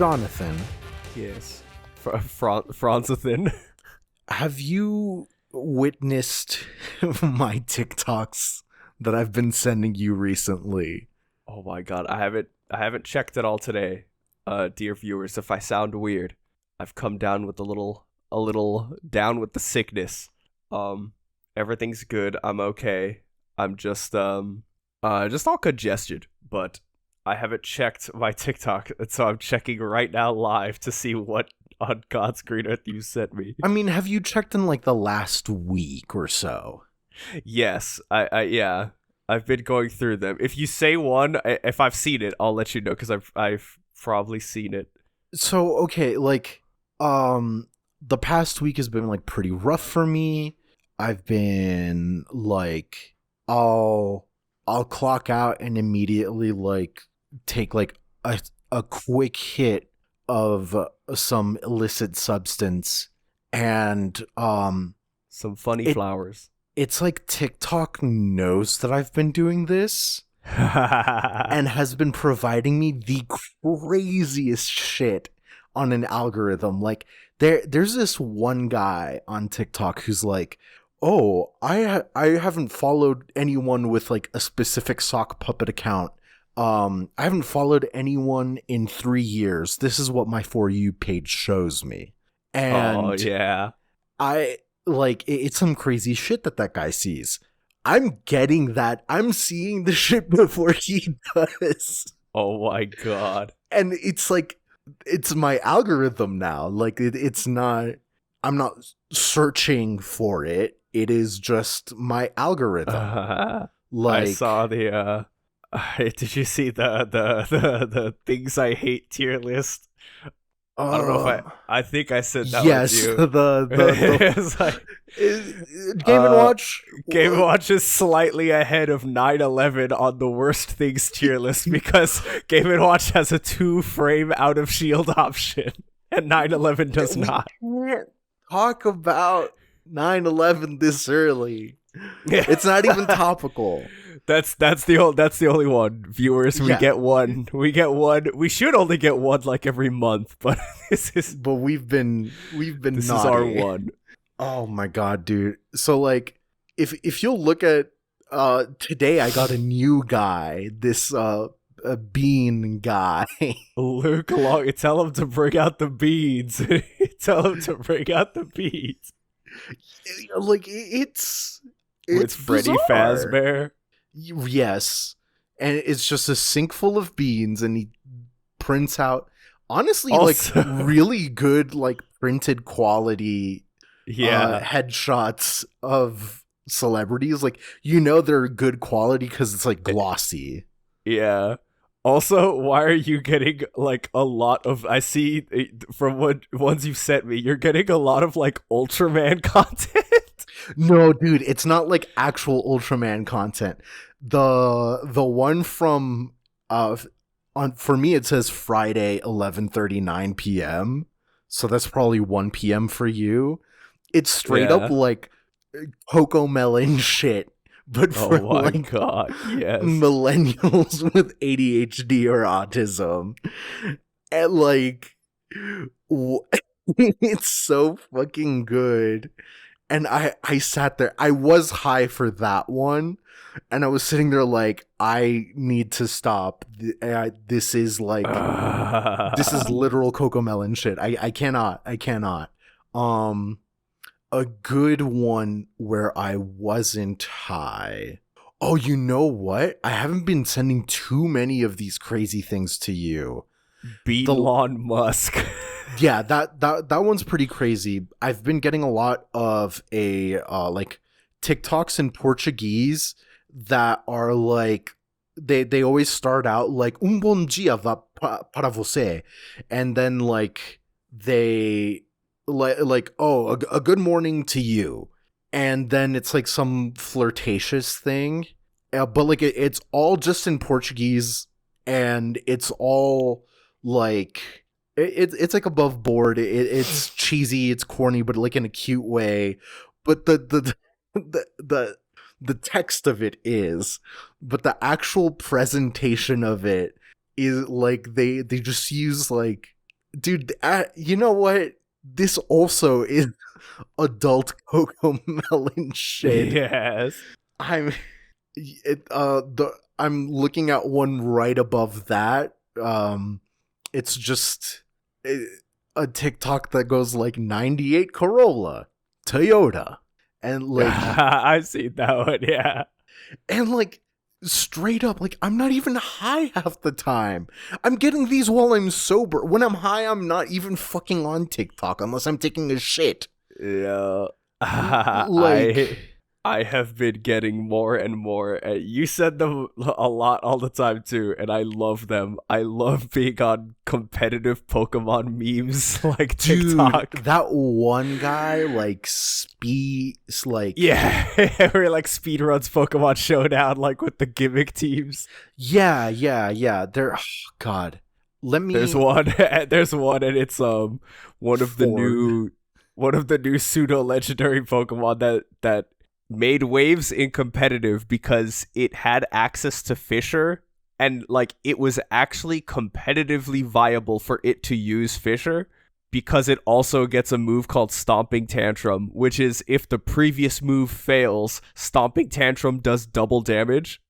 Jonathan, Yes. Franzathan. have you witnessed my TikToks that I've been sending you recently? Oh my god, I haven't checked it all today. Dear viewers, if I sound weird, I've come down with a little down with the sickness. Everything's good. I'm okay. I'm just all congested, but I haven't checked my TikTok, and so I'm checking right now live to see what on God's green earth you sent me. I mean, have you checked in like the last week or so? Yes, yeah. I've been going through them. If you say one, if I've seen it, I'll let you know because I've probably seen it. So, okay, like, the past week has been like pretty rough for me. I've been like, I'll clock out and immediately like take like a quick hit of some illicit substance, and Some funny it flowers. it's like TikTok knows that I've been doing this and has been providing me the craziest shit on an algorithm. Like there's this one guy on TikTok who's like, "Oh, I haven't followed anyone with like a specific sock puppet account. I haven't followed anyone in 3 years. This is what my For You page shows me." And Oh yeah. I like it's some crazy shit that guy sees. I'm getting that. I'm seeing the shit before he does. Oh my god. And it's like it's my algorithm now. Like it's not, I'm not searching for it. It is just my algorithm. Like I saw the did you see the things I hate tier list? I don't know if I think I said that yes, with you. the It's like Game and Watch. Game and Watch is slightly ahead of 9/11 on the worst things tier list because Game and Watch has a 2-frame out of shield option and 9/11 does not. We can't talk about 9/11 this early. It's not even topical. That's the only one. Viewers, we Yeah. get one. We get one. We should only get one like every month, but But we've been this is naughty. our one. Oh my god, dude. So like if you'll look at today I got a new guy, this a bean guy. Luke Long, tell him to bring out the beads. Tell him to bring out the beads. Like it's With Freddy bizarre. Fazbear. Yes. And it's just a sink full of beans, and he prints out honestly Also- like really good like printed quality Yeah. headshots of celebrities. Like, you know, they're good quality because it's like glossy. Yeah. Also, why are you getting like a lot of? I see from what ones you've sent me, you're getting a lot of like Ultraman content. No, dude, it's not like actual Ultraman content. The one from on for me it says Friday 11:39 p.m. So that's probably 1 p.m. for you. It's straight up Yeah. like Coco Melon shit, but Oh for my like god! Yes. millennials with ADHD or autism. And like it's so fucking good. And I sat there, I was high for that one, and I was sitting there like, I need to stop. This is like this is literal Coco Melon shit. I cannot. A good one where I wasn't high. Oh, you know what? I haven't been sending too many of these crazy things to you. Elon Musk. Yeah, that one's pretty crazy. I've been getting a lot of like TikToks in Portuguese that are like they always start out like bom dia para você, and then like they like oh a good morning to you, and then it's like some flirtatious thing, but like it's all just in Portuguese, and it's all like it's like above board. It's cheesy, it's corny, but like in a cute way. But the text of it is, but the actual presentation of it is like they just use like dude, you know what? This also is adult Cocomelon shit. Yes. I'm I'm looking at one right above that. It's just a TikTok that goes like 98 Corolla, Toyota, and like I've seen that one, yeah. and like straight up, like I'm not even high half the time. I'm getting these while I'm sober. When I'm high, I'm not even fucking on TikTok unless I'm taking a shit. Yeah. Like, I have been getting more and more. You said them a lot all the time too, and I love them. I love being on competitive Pokemon memes like TikTok. dude, that one guy like Yeah, where like speedruns Pokemon Showdown like with the gimmick teams. yeah. There, oh, God, let me. There's one, and it's one of the new pseudo legendary Pokemon that made waves in competitive because it had access to Fisher, and like it was actually competitively viable for it to use Fisher because it also gets a move called Stomping Tantrum, which is if the previous move fails, Stomping Tantrum does double damage.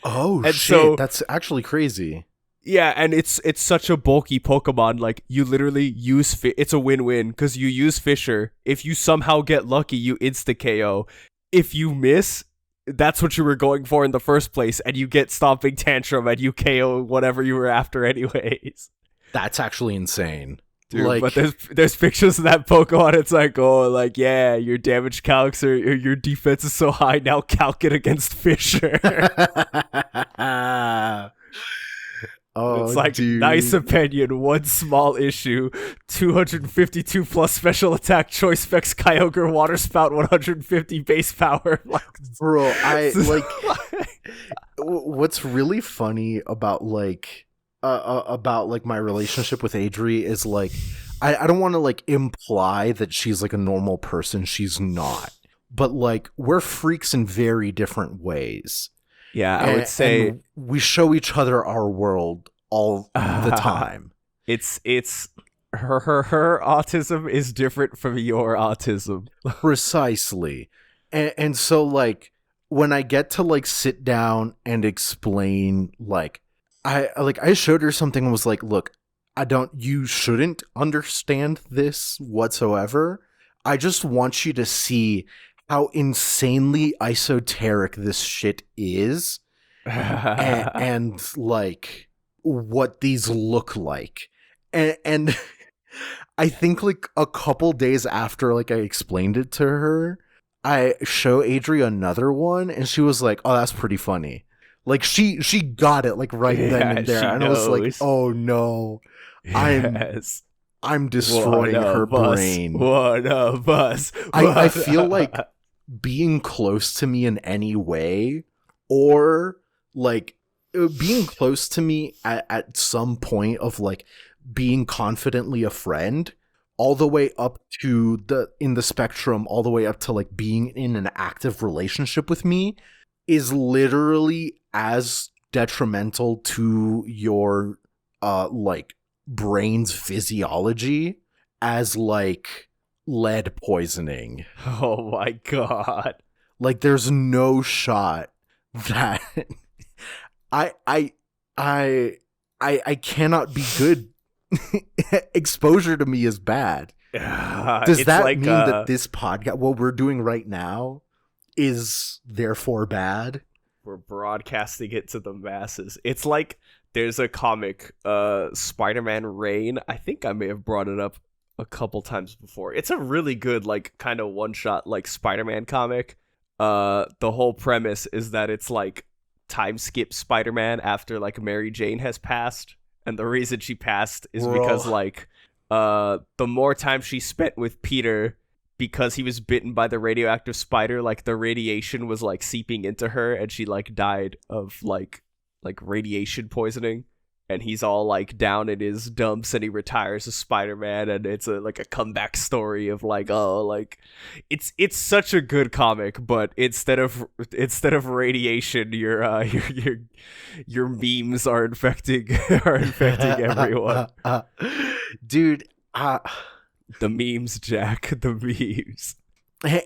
Oh and shit, so, that's actually crazy. yeah, and it's such a bulky Pokemon. Like you literally use it's a win-win because you use Fisher. If you somehow get lucky, you insta KO. If you miss, that's what you were going for in the first place, and you get Stomping Tantrum and you KO whatever you were after anyways. That's actually insane. Dude, like, but there's pictures of that Pokemon, it's like, oh, like, yeah, your damage calcs or your defense is so high, now calc it against Fisher. Oh, it's like, dude. nice opinion, one small issue, 252 plus special attack, choice specs, Kyogre, water spout, 150 base power. Bro, I like what's really funny about like my relationship with Adri is like I don't want to like imply that she's like a normal person. She's not. But like we're freaks in very different ways. Yeah, I would say we show each other our world all the time. It's her autism is different from your autism. Precisely. And so like when I get to like sit down and explain like I showed her something and was like, look, you shouldn't understand this whatsoever. I just want you to see how insanely esoteric this shit is and like what these look like. And I think like a couple days after like I explained it to her, I show Adri another one and she was like, oh, that's pretty funny. Like she got it like right then and there. And I was like, oh no, yes. I'm destroying her brain. One of us. I feel like being close to me in any way, or like being close to me at some point of like being confidently a friend, all the way up to in the spectrum, all the way up to like being in an active relationship with me, is literally as detrimental to your like brain's physiology as like lead poisoning. Oh my god. Like there's no shot that I cannot be good. Exposure to me is bad. Does that like, mean that this podcast, what we're doing right now, is therefore bad? We're broadcasting it to the masses. It's like there's a comic, Spider-Man Reign. I think I may have brought it up a couple times before. It's a really good, like, kind of one-shot, like, Spider-Man comic. The whole premise is that it's, like, time skip Spider-Man after, like, Mary Jane has passed. And the reason she passed is because, like, the more time she spent with Peter, because he was bitten by the radioactive spider, like, the radiation was, like, seeping into her, and she, like, died of, like radiation poisoning. and he's all like down in his dumps, and he retires as Spider-Man, and it's like a comeback story of like, oh, like it's such a good comic, but instead of radiation, your memes are infecting everyone. Dude, the memes, Jack, the memes.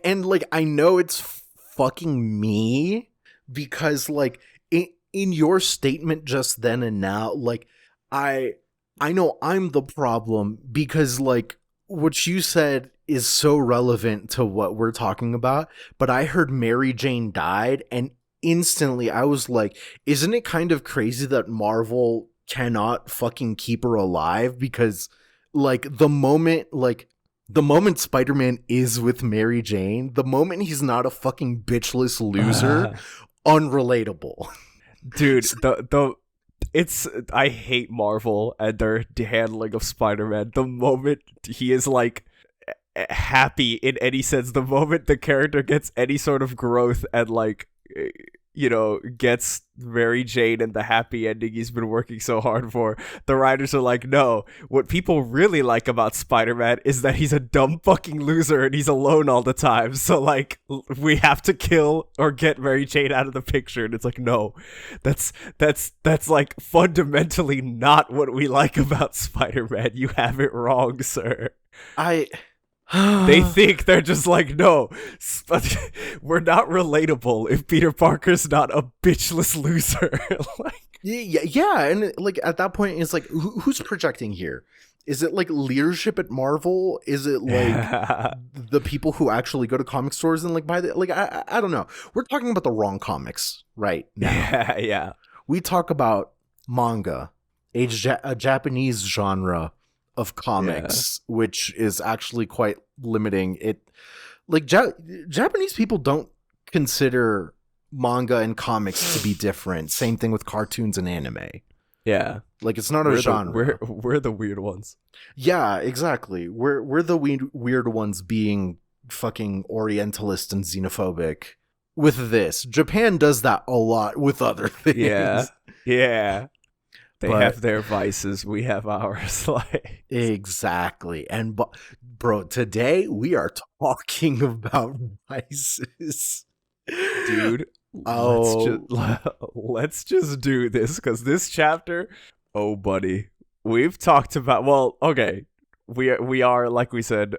And like I know it's fucking me because like in your statement just then and now, like I know I'm the problem because like what you said is so relevant to what we're talking about, but I heard Mary Jane died and instantly I was like, isn't it kind of crazy that Marvel cannot fucking keep her alive? Because like the moment Spider-Man is with Mary Jane, the moment he's not a fucking bitchless loser, unrelatable. Dude, I hate Marvel and their handling of Spider-Man. The moment he is like happy in any sense, the moment the character gets any sort of growth and like, you know, gets Mary Jane and the happy ending he's been working so hard for, the writers are like, no, what people really like about Spider-Man is that he's a dumb fucking loser and he's alone all the time, so like we have to kill or get Mary Jane out of the picture. And it's like, no, that's like fundamentally not what we like about Spider-Man. You have it wrong, sir. They think they're just like, no, we're not relatable if Peter Parker's not a bitchless loser. Like, yeah, and like at that point, it's like, who's projecting here? Is it like leadership at Marvel? Is it like the people who actually go to comic stores and like buy the like? I don't know. We're talking about the wrong comics right now. Yeah. We talk about manga, a Japanese genre of comics, which is actually quite limiting. It like Japanese people don't consider manga and comics to be different. Same thing with cartoons and anime. Yeah, like it's not a genre. We're the weird ones. Yeah, exactly. We're the weird ones being fucking Orientalist and xenophobic. With this, Japan does that a lot with other things. Yeah. They have their vices, we have ours. Like exactly. And bro, today we are talking about vices. Dude, let's just do this, because this chapter, oh buddy, we've talked about, well, okay, we are like we said,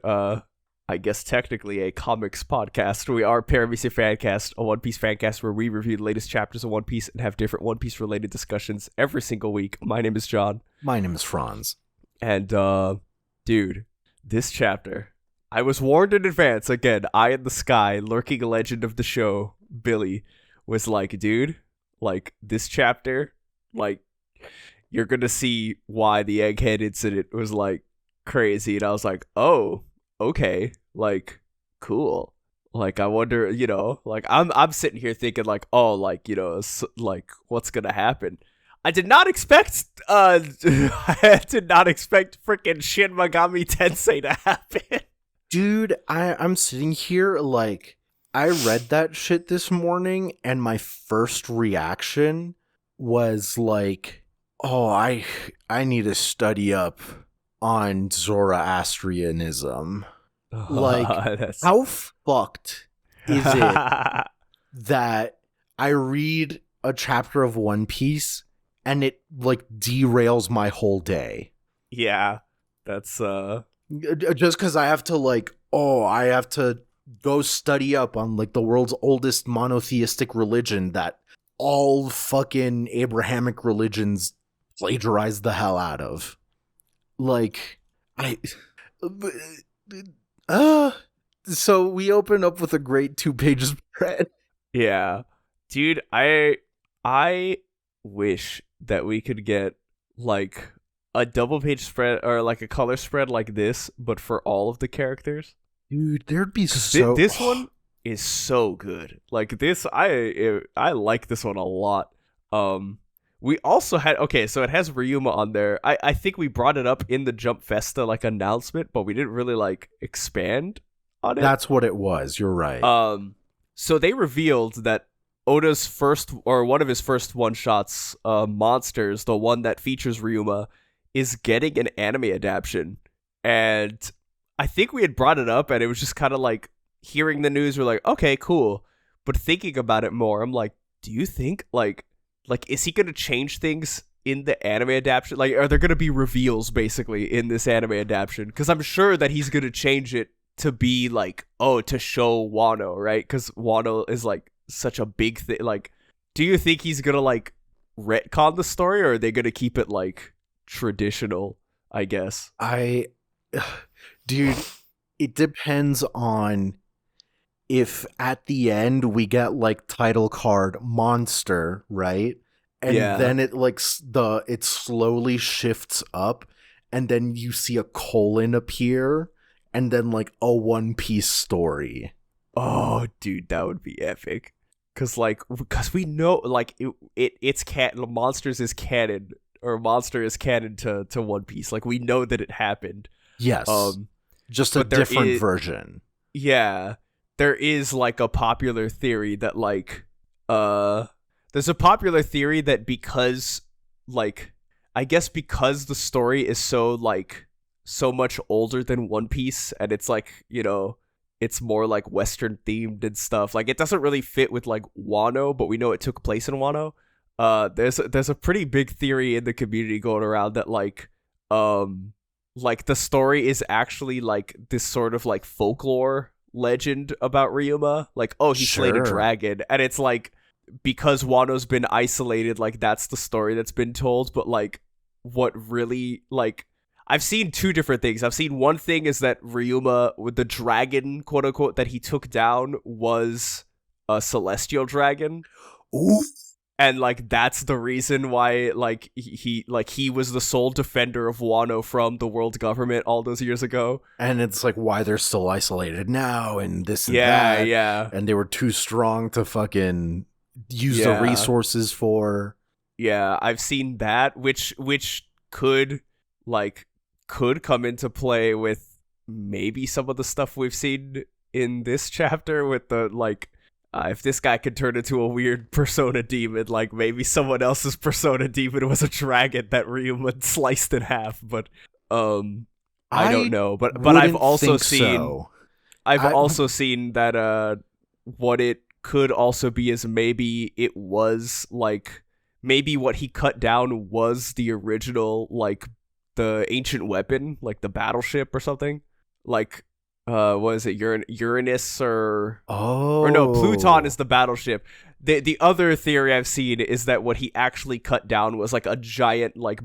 I guess technically a comics podcast. We are Paramecia Fancast, a One Piece fancast where we review the latest chapters of One Piece and have different One Piece related discussions every single week. My name is John. My name is Franz. And dude, this chapter, I was warned in advance. Again, Eye in the Sky, lurking legend of the show, Billy, was like, dude, like this chapter, like you're gonna see why the egghead incident was like crazy. And I was like, oh, okay, like cool. Like I wonder, you know, like I'm sitting here thinking like, oh, like, you know, like what's gonna happen. I did not expect freaking Shin Megami Tensei to happen. Dude, I'm sitting here like I read that shit this morning and my first reaction was like, oh, I need to study up on Zoroastrianism. Like, how fucked is it that I read a chapter of One Piece and it like derails my whole day? Yeah, that's just because I have to go study up on like the world's oldest monotheistic religion that all fucking Abrahamic religions plagiarize the hell out of. Like, so we open up with a great 2-page spread. Yeah, dude, I wish that we could get like a double-page spread or like a color spread like this, but for all of the characters. Dude, there'd be so. This one is so good. Like this, I like this one a lot. We also had, okay, so it has Ryuma on there. I think we brought it up in the Jump Festa like announcement, but we didn't really like expand on it. That's what it was. You're right. So they revealed that Oda's first, or one of his first one-shots, Monsters, the one that features Ryuma, is getting an anime adaptation. And I think we had brought it up, and it was just kind of like, hearing the news, we're like, okay, cool. But thinking about it more, I'm like, do you think, like is he going to change things in the anime adaptation? Like, are there going to be reveals, basically, in this anime adaptation? Because I'm sure that he's going to change it to be, like, to show Wano, right? Because Wano is, like, such a big thing. Like, do you think he's gonna like retcon the story, or are they gonna keep it like traditional? I guess. Dude, it depends on if at the end we get like title card monster, right? And then it like it slowly shifts up, and then you see a colon appear, and then like a One Piece story. Oh, dude, that would be epic. Because we know, like, it's canon. Monsters is canon, or Monster is canon to One Piece. Like, we know that it happened. Yes. Just a different version. Yeah. There is, like, a popular theory that, like, there's a popular theory that because, like, I guess because the story is so, like, so much older than One Piece, and it's, like, you know, it's more like Western themed and stuff. Like, it doesn't really fit with like Wano, but we know it took place in Wano. There's a pretty big theory in the community going around that like the story is actually like this sort of like folklore legend about Ryuma. Like, oh, he slayed a dragon, and it's like because Wano's been isolated, like that's the story that's been told. But like, what really like. I've seen two different things. I've seen one thing is that Ryuma, with the dragon, quote unquote, that he took down was a celestial dragon. Ooh. And like that's the reason why like he was the sole defender of Wano from the world government all those years ago. And it's like why they're still isolated now and this and that. Yeah. And they were too strong to fucking use the resources for. Yeah, I've seen that, which could come into play with maybe some of the stuff we've seen in this chapter with the like if this guy could turn into a weird persona demon, like maybe someone else's persona demon was a dragon that Ryuma sliced in half. But I don't know. But I've also seen also seen that what it could also be is maybe it was like maybe what he cut down was the original like the ancient weapon, like the battleship or something. Like, what is it? Uranus or no? Pluton is the battleship. The other theory I've seen is that what he actually cut down was like a giant, like,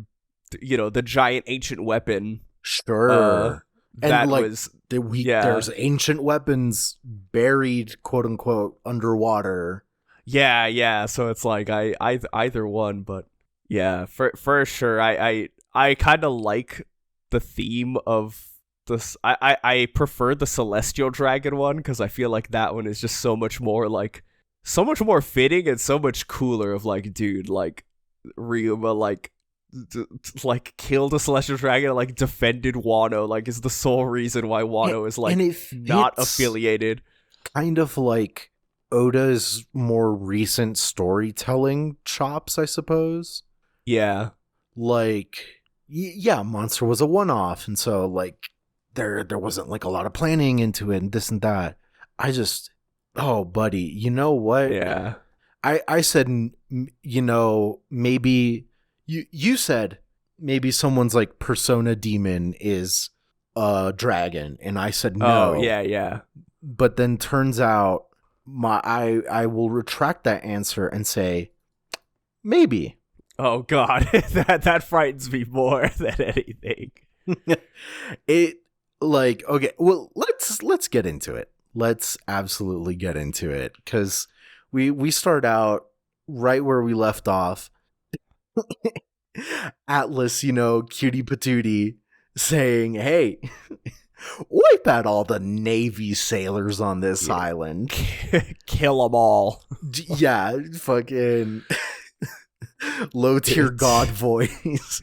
you know, the giant ancient weapon. Sure. That and like, was there's ancient weapons buried, quote unquote, underwater. Yeah. So it's like either one, but yeah, for sure. I kind of like the theme of this. I prefer the celestial dragon one because I feel like that one is just so much more fitting and so much cooler. Of like, dude, like Ryuma like killed a celestial dragon, like defended Wano, like is the sole reason why Wano is like not affiliated. Kind of like Oda's more recent storytelling chops, I suppose. Yeah. Like, yeah, Monster was a one-off, and so like there wasn't like a lot of planning into it and this and that. Oh buddy, you know what? Yeah. I said, you know, maybe you said maybe someone's like persona demon is a dragon, and I said no. Oh, yeah. But then turns out I will retract that answer and say maybe. Oh god, that frightens me more than anything. It like, okay, well, let's get into it. Let's absolutely get into it, because we start out right where we left off. Atlas, you know, cutie patootie, saying, hey, wipe out all the Navy sailors on this island. Kill them all. Yeah, fucking low tier god voice.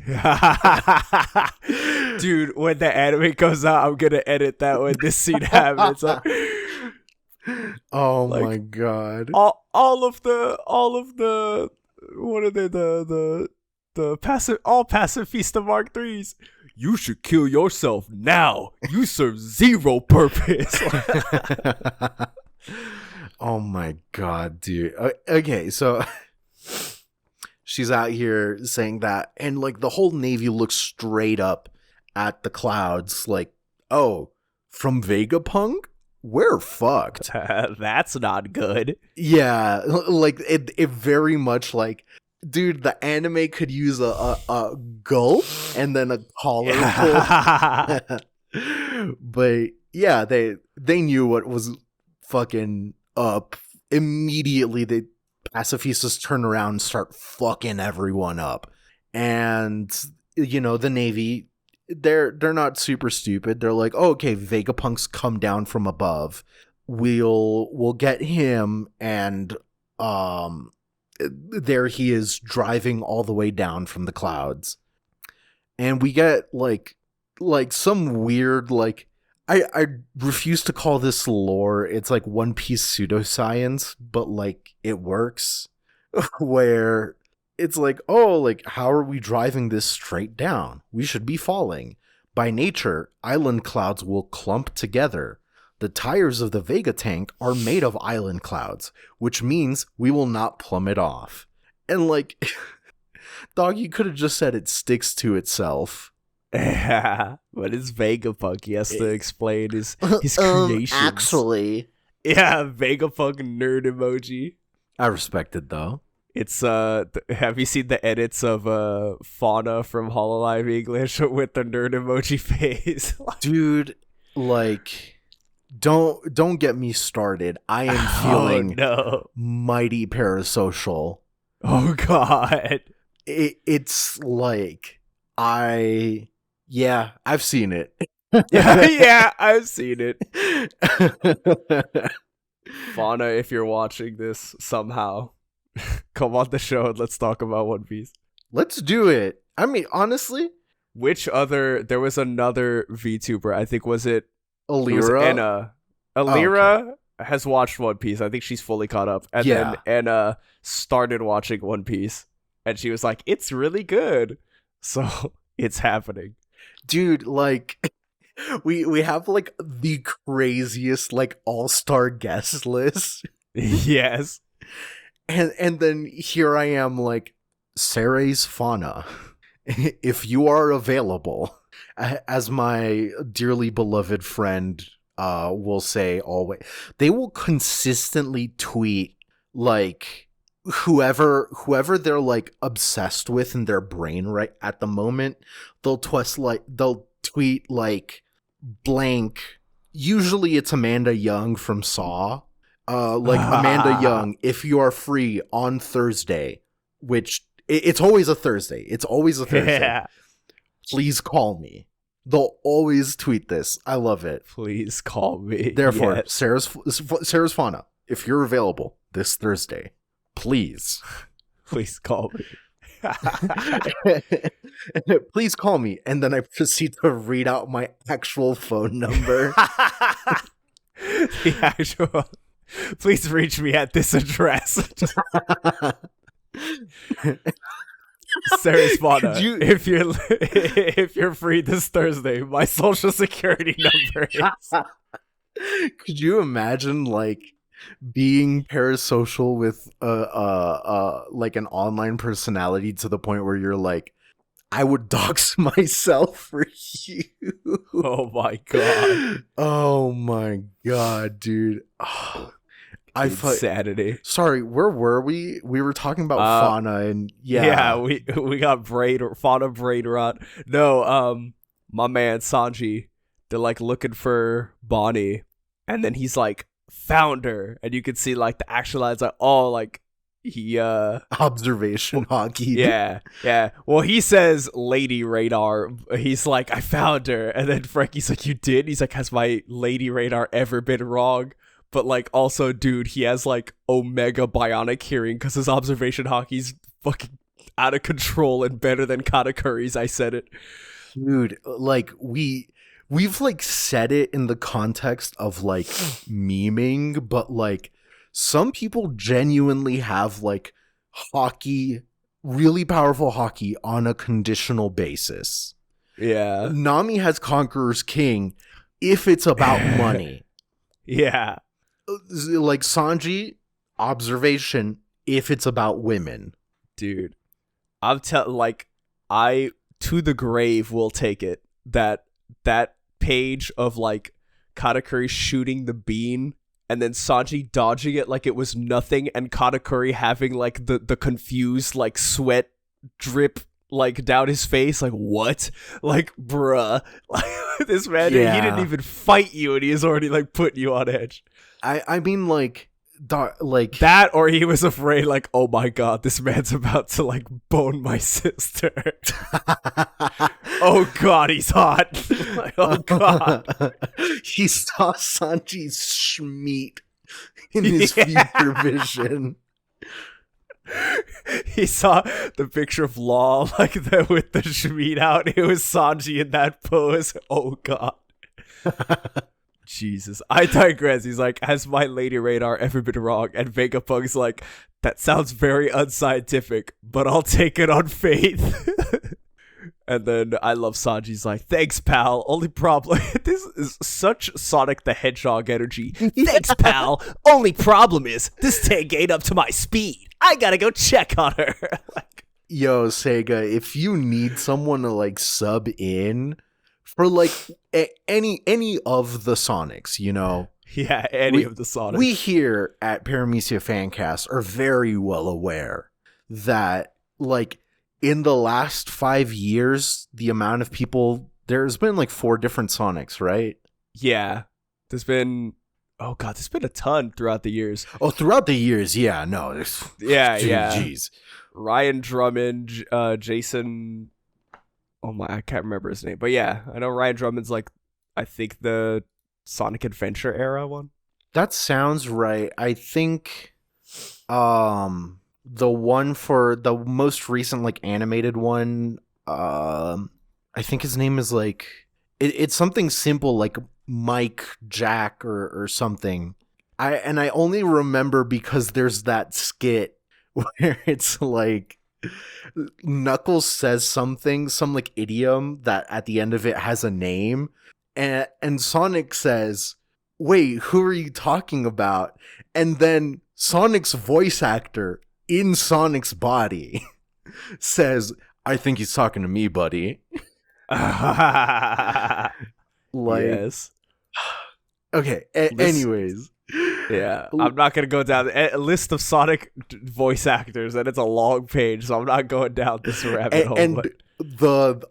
Dude, when the anime comes out, I'm gonna edit that when this scene happens. Oh Like my god. all of the what are they the passive all pacifista Mark threes. You should kill yourself now. You serve zero purpose. Oh my god, dude. Okay, so she's out here saying that, and like the whole Navy looks straight up at the clouds, like, oh, from Vegapunk? We're fucked. That's not good. Yeah, like it very much like, dude, the anime could use a gulp and then a collar pull. But yeah, they knew what was fucking up. Immediately, the pacifistas turn around and start fucking everyone up. And you know, the Navy, they're not super stupid. They're like, oh, okay, Vegapunk's come down from above. We'll get him, and there he is driving all the way down from the clouds. And we get like some weird, like, I refuse to call this lore. It's like One Piece pseudoscience, but like it works. Where it's like, oh, like, how are we driving this straight down? We should be falling. By nature, island clouds will clump together. The tires of the Vega tank are made of island clouds, which means we will not plummet off. And like, dog, you could have just said it sticks to itself. Yeah, but it's Vegapunk. He has to explain his creations. Actually, yeah, Vegapunk nerd emoji. I respect it though. It's have you seen the edits of Fauna from Hololive English with the nerd emoji face? Dude, like, don't get me started. I am feeling mighty parasocial. Oh god. It's like, I've seen it. Yeah, I've seen it. Fauna, if you're watching this somehow, come on the show and let's talk about One Piece. Let's do it. I mean, honestly, there was another VTuber, I think, was it Alira? Anna. Alira has watched One Piece. I think she's fully caught up. And then Anna started watching One Piece and she was like, it's really good. So it's happening. Dude, like, we have like the craziest like all-star guest list. Yes. And then here I am, like, Ceres Fauna, if you are available, as my dearly beloved friend will say always, they will consistently tweet like whoever they're like obsessed with in their brain right at the moment. They'll tweet like blank. Usually it's Amanda Young from Saw. Like, Amanda Young, if you are free on Thursday, which it's always a Thursday. It's always a Thursday. Yeah. Please call me. They'll always tweet this. I love it. Please call me. Therefore, yes. Sarah's Fauna, if you're available this Thursday, please call me. Please call me. And then I proceed to read out my actual phone number. The actual... Please reach me at this address. Sarah's Fauna, if you're free this Thursday, my social security number is... Could you imagine, like, being parasocial with like an online personality to the point where you're like, I would dox myself for you. Oh my god. Oh my god, dude. Oh, insanity. Sorry, where were we? We were talking about Fauna and we got Fauna braid rot. No, my man Sanji, they're like looking for Bonnie, and then he's like found her, and you can see like the actual lines like, oh, like he observation hockey. Yeah. Well, he says Lady Radar. He's like, I found her, and then Frankie's like, you did? He's like, has my Lady Radar ever been wrong? But like, also, dude, he has like Omega bionic hearing because his observation hockey's fucking out of control and better than Katakuri's. I said it, dude. Like we we've like said it in the context of like memeing, but like some people genuinely have like hockey, really powerful hockey on a conditional basis. Yeah. Nami has Conqueror's King if it's about money. Yeah. Like Sanji, observation if it's about women. Dude. I to the grave will take it that page of like Katakuri shooting the bean and then Sanji dodging it like it was nothing, and Katakuri having like the confused like sweat drip like down his face, like what? Like bruh, like this man, he didn't even fight you and he is already like putting you on edge. I mean like that, or he was afraid like, oh my god, this man's about to like bone my sister. Oh god, he's hot. Like, oh god. He saw Sanji's schmeat in his future vision. He saw the picture of Law like that with the schmeat out. It was Sanji in that pose. Oh god. Jesus, I digress. He's like, has my lady radar ever been wrong? And Vegapug's like, that sounds very unscientific, but I'll take it on faith. And then I love Sanji's like, thanks, pal. Only problem, this is such Sonic the Hedgehog energy. Thanks, pal. Only problem is, this tank ain't up to my speed. I gotta go check on her. Like, yo, Sega, if you need someone to like sub in for like any of the Sonics, you know? Yeah, any of the Sonics. We here at Paramecia Fancast are very well aware that like in the last 5 years, the amount of people, there's been like 4 different Sonics, right? Yeah. There's been a ton throughout the years. Oh, throughout the years, yeah, no. Yeah. Jeez. Ryan Drummond, Jason... Oh my, I can't remember his name. But yeah, I know Ryan Drummond's like, I think the Sonic Adventure era one. That sounds right. I think the one for the most recent like animated one, I think his name is like it's something simple like Mike Jack or something. I only remember because there's that skit where it's like Knuckles says something, some like idiom that at the end of it has a name, and Sonic says, wait, who are you talking about? And then Sonic's voice actor in Sonic's body says, I think he's talking to me, buddy. Like, yes. Okay, anyways. Yeah, I'm not going to go down a list of Sonic voice actors, and it's a long page, so I'm not going down this rabbit hole. And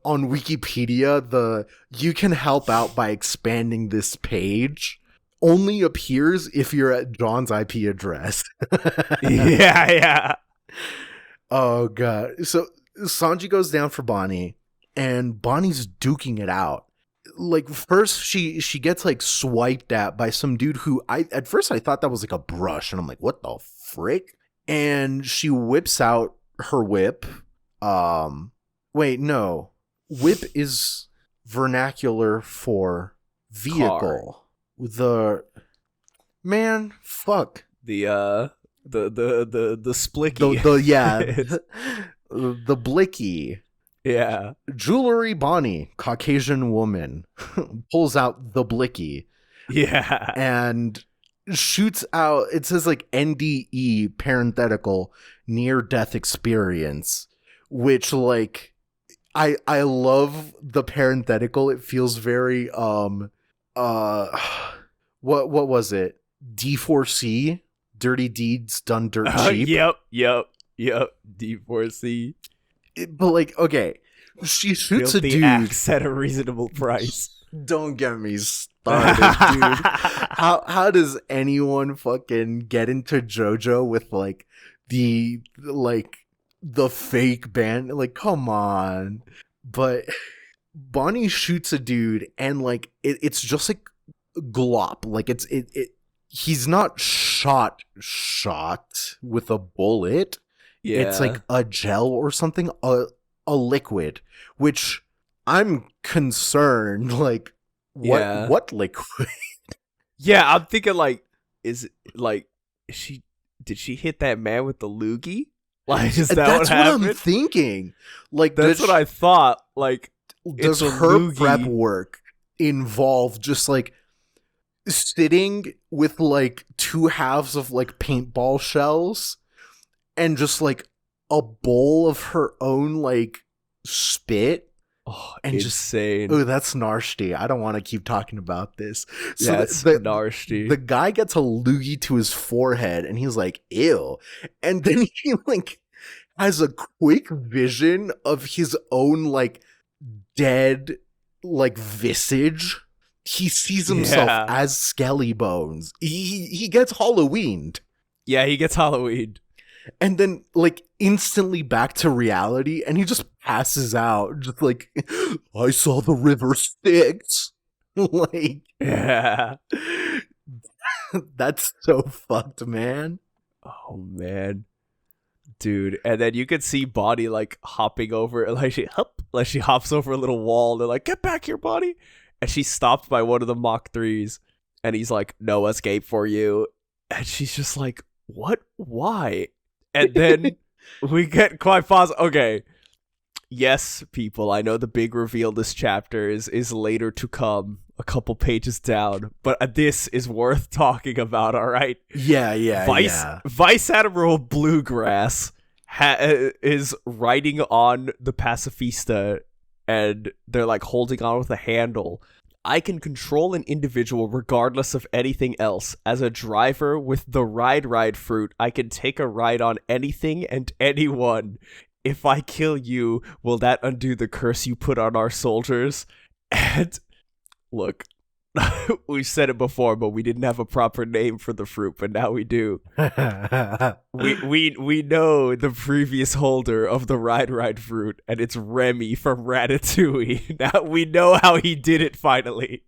on Wikipedia, you can help out by expanding this page only appears if you're at John's IP address. Yeah. Oh, God. So Sanji goes down for Bonnie, and Bonnie's duking it out. Like, first she gets like swiped at by some dude who at first I thought that was like a brush, and I'm like, what the frick? And she whips out her whip. Wait, no. Whip is vernacular for vehicle. Car. The splicky. The blicky. Yeah. Jewelry Bonnie, Caucasian woman, pulls out the blicky. Yeah. And shoots out, it says like NDE, parenthetical, near death experience, which like, I love the parenthetical. It feels very, what was it? D4C? Dirty Deeds Done Dirt Cheap? Yep. D4C. But like, okay, she shoots a dude at a reasonable price. Don't get me started, dude. How does anyone fucking get into JoJo with like the fake band? Like, come on. But Bonnie shoots a dude, and like it's just like glop. Like he's not shot with a bullet. Yeah. It's like a gel or something, a liquid, which I'm concerned, like, Yeah. What liquid? Yeah, I'm thinking like, did she hit that man with the loogie? Like, is that That's what what happened? I'm thinking. Like, That's what I thought. Like, does it's a her loogie. prep work involve just like sitting with like two halves of like paintball shells and just like a bowl of her own like spit? Oh, And insane. Oh, that's nasty. I don't want to keep talking about this. So That's nasty. The guy gets a loogie to his forehead and he's like, ew. And then he like has a quick vision of his own like dead like visage. He sees himself as Skelly Bones. He gets Halloweened. Yeah, he gets Halloweened. And then, like, instantly back to reality, and he just passes out. Just like, I saw the river Styx. Like, yeah. That's so fucked, man. Oh, man. Dude, and then you could see Bonnie, like, hopping over, like she hops over a little wall. They're like, get back here, Bonnie. And she's stopped by one of the Mach 3s, and he's like, no escape for you. And she's just like, what? Why? And then we get quite positive. Okay. Yes, people, I know the big reveal this chapter is later to come, a couple pages down, but this is worth talking about, all right? Yeah. Vice Admiral Bluegrass is riding on the Pacifista, and they're like holding on with a handle. I can control an individual regardless of anything else. As a driver with the ride fruit, I can take a ride on anything and anyone. If I kill you, will that undo the curse you put on our soldiers? And look, we've said it before, but we didn't have a proper name for the fruit, but now we do. we know the previous holder of the ride fruit, and it's Remy from Ratatouille. Now we know how he did it finally.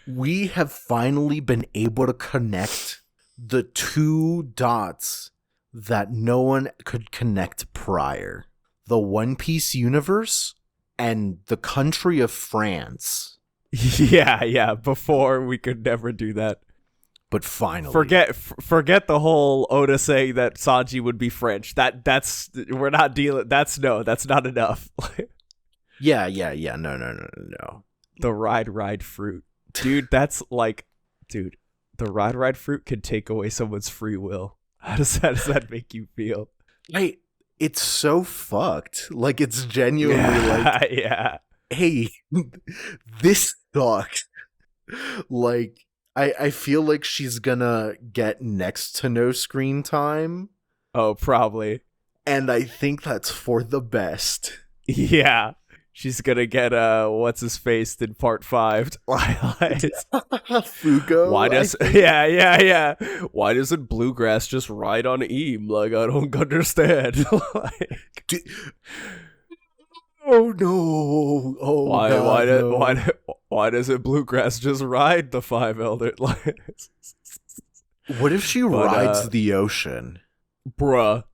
We have finally been able to connect the two dots that no one could connect prior. The One Piece universe and the country of France. Yeah. Before we could never do that. But finally, forget the whole Oda saying that Sanji would be French. That's we're not dealing. That's not enough. Yeah. No. The ride fruit, dude. That's like, dude. The ride fruit can take away someone's free will. How does that make you feel? It's so fucked. Like, it's genuinely like, yeah. Hey, this sucks. Like, I feel like she's gonna get next to no screen time. Oh, probably. And I think that's for the best. Yeah. She's gonna get what's his face in part 5. Fugo. Why does yeah. Why doesn't Bluegrass just ride on Eam? Like, I don't understand. Oh no! Oh, why doesn't Bluegrass just ride the 5 Elder? What if she rides the ocean, bruh?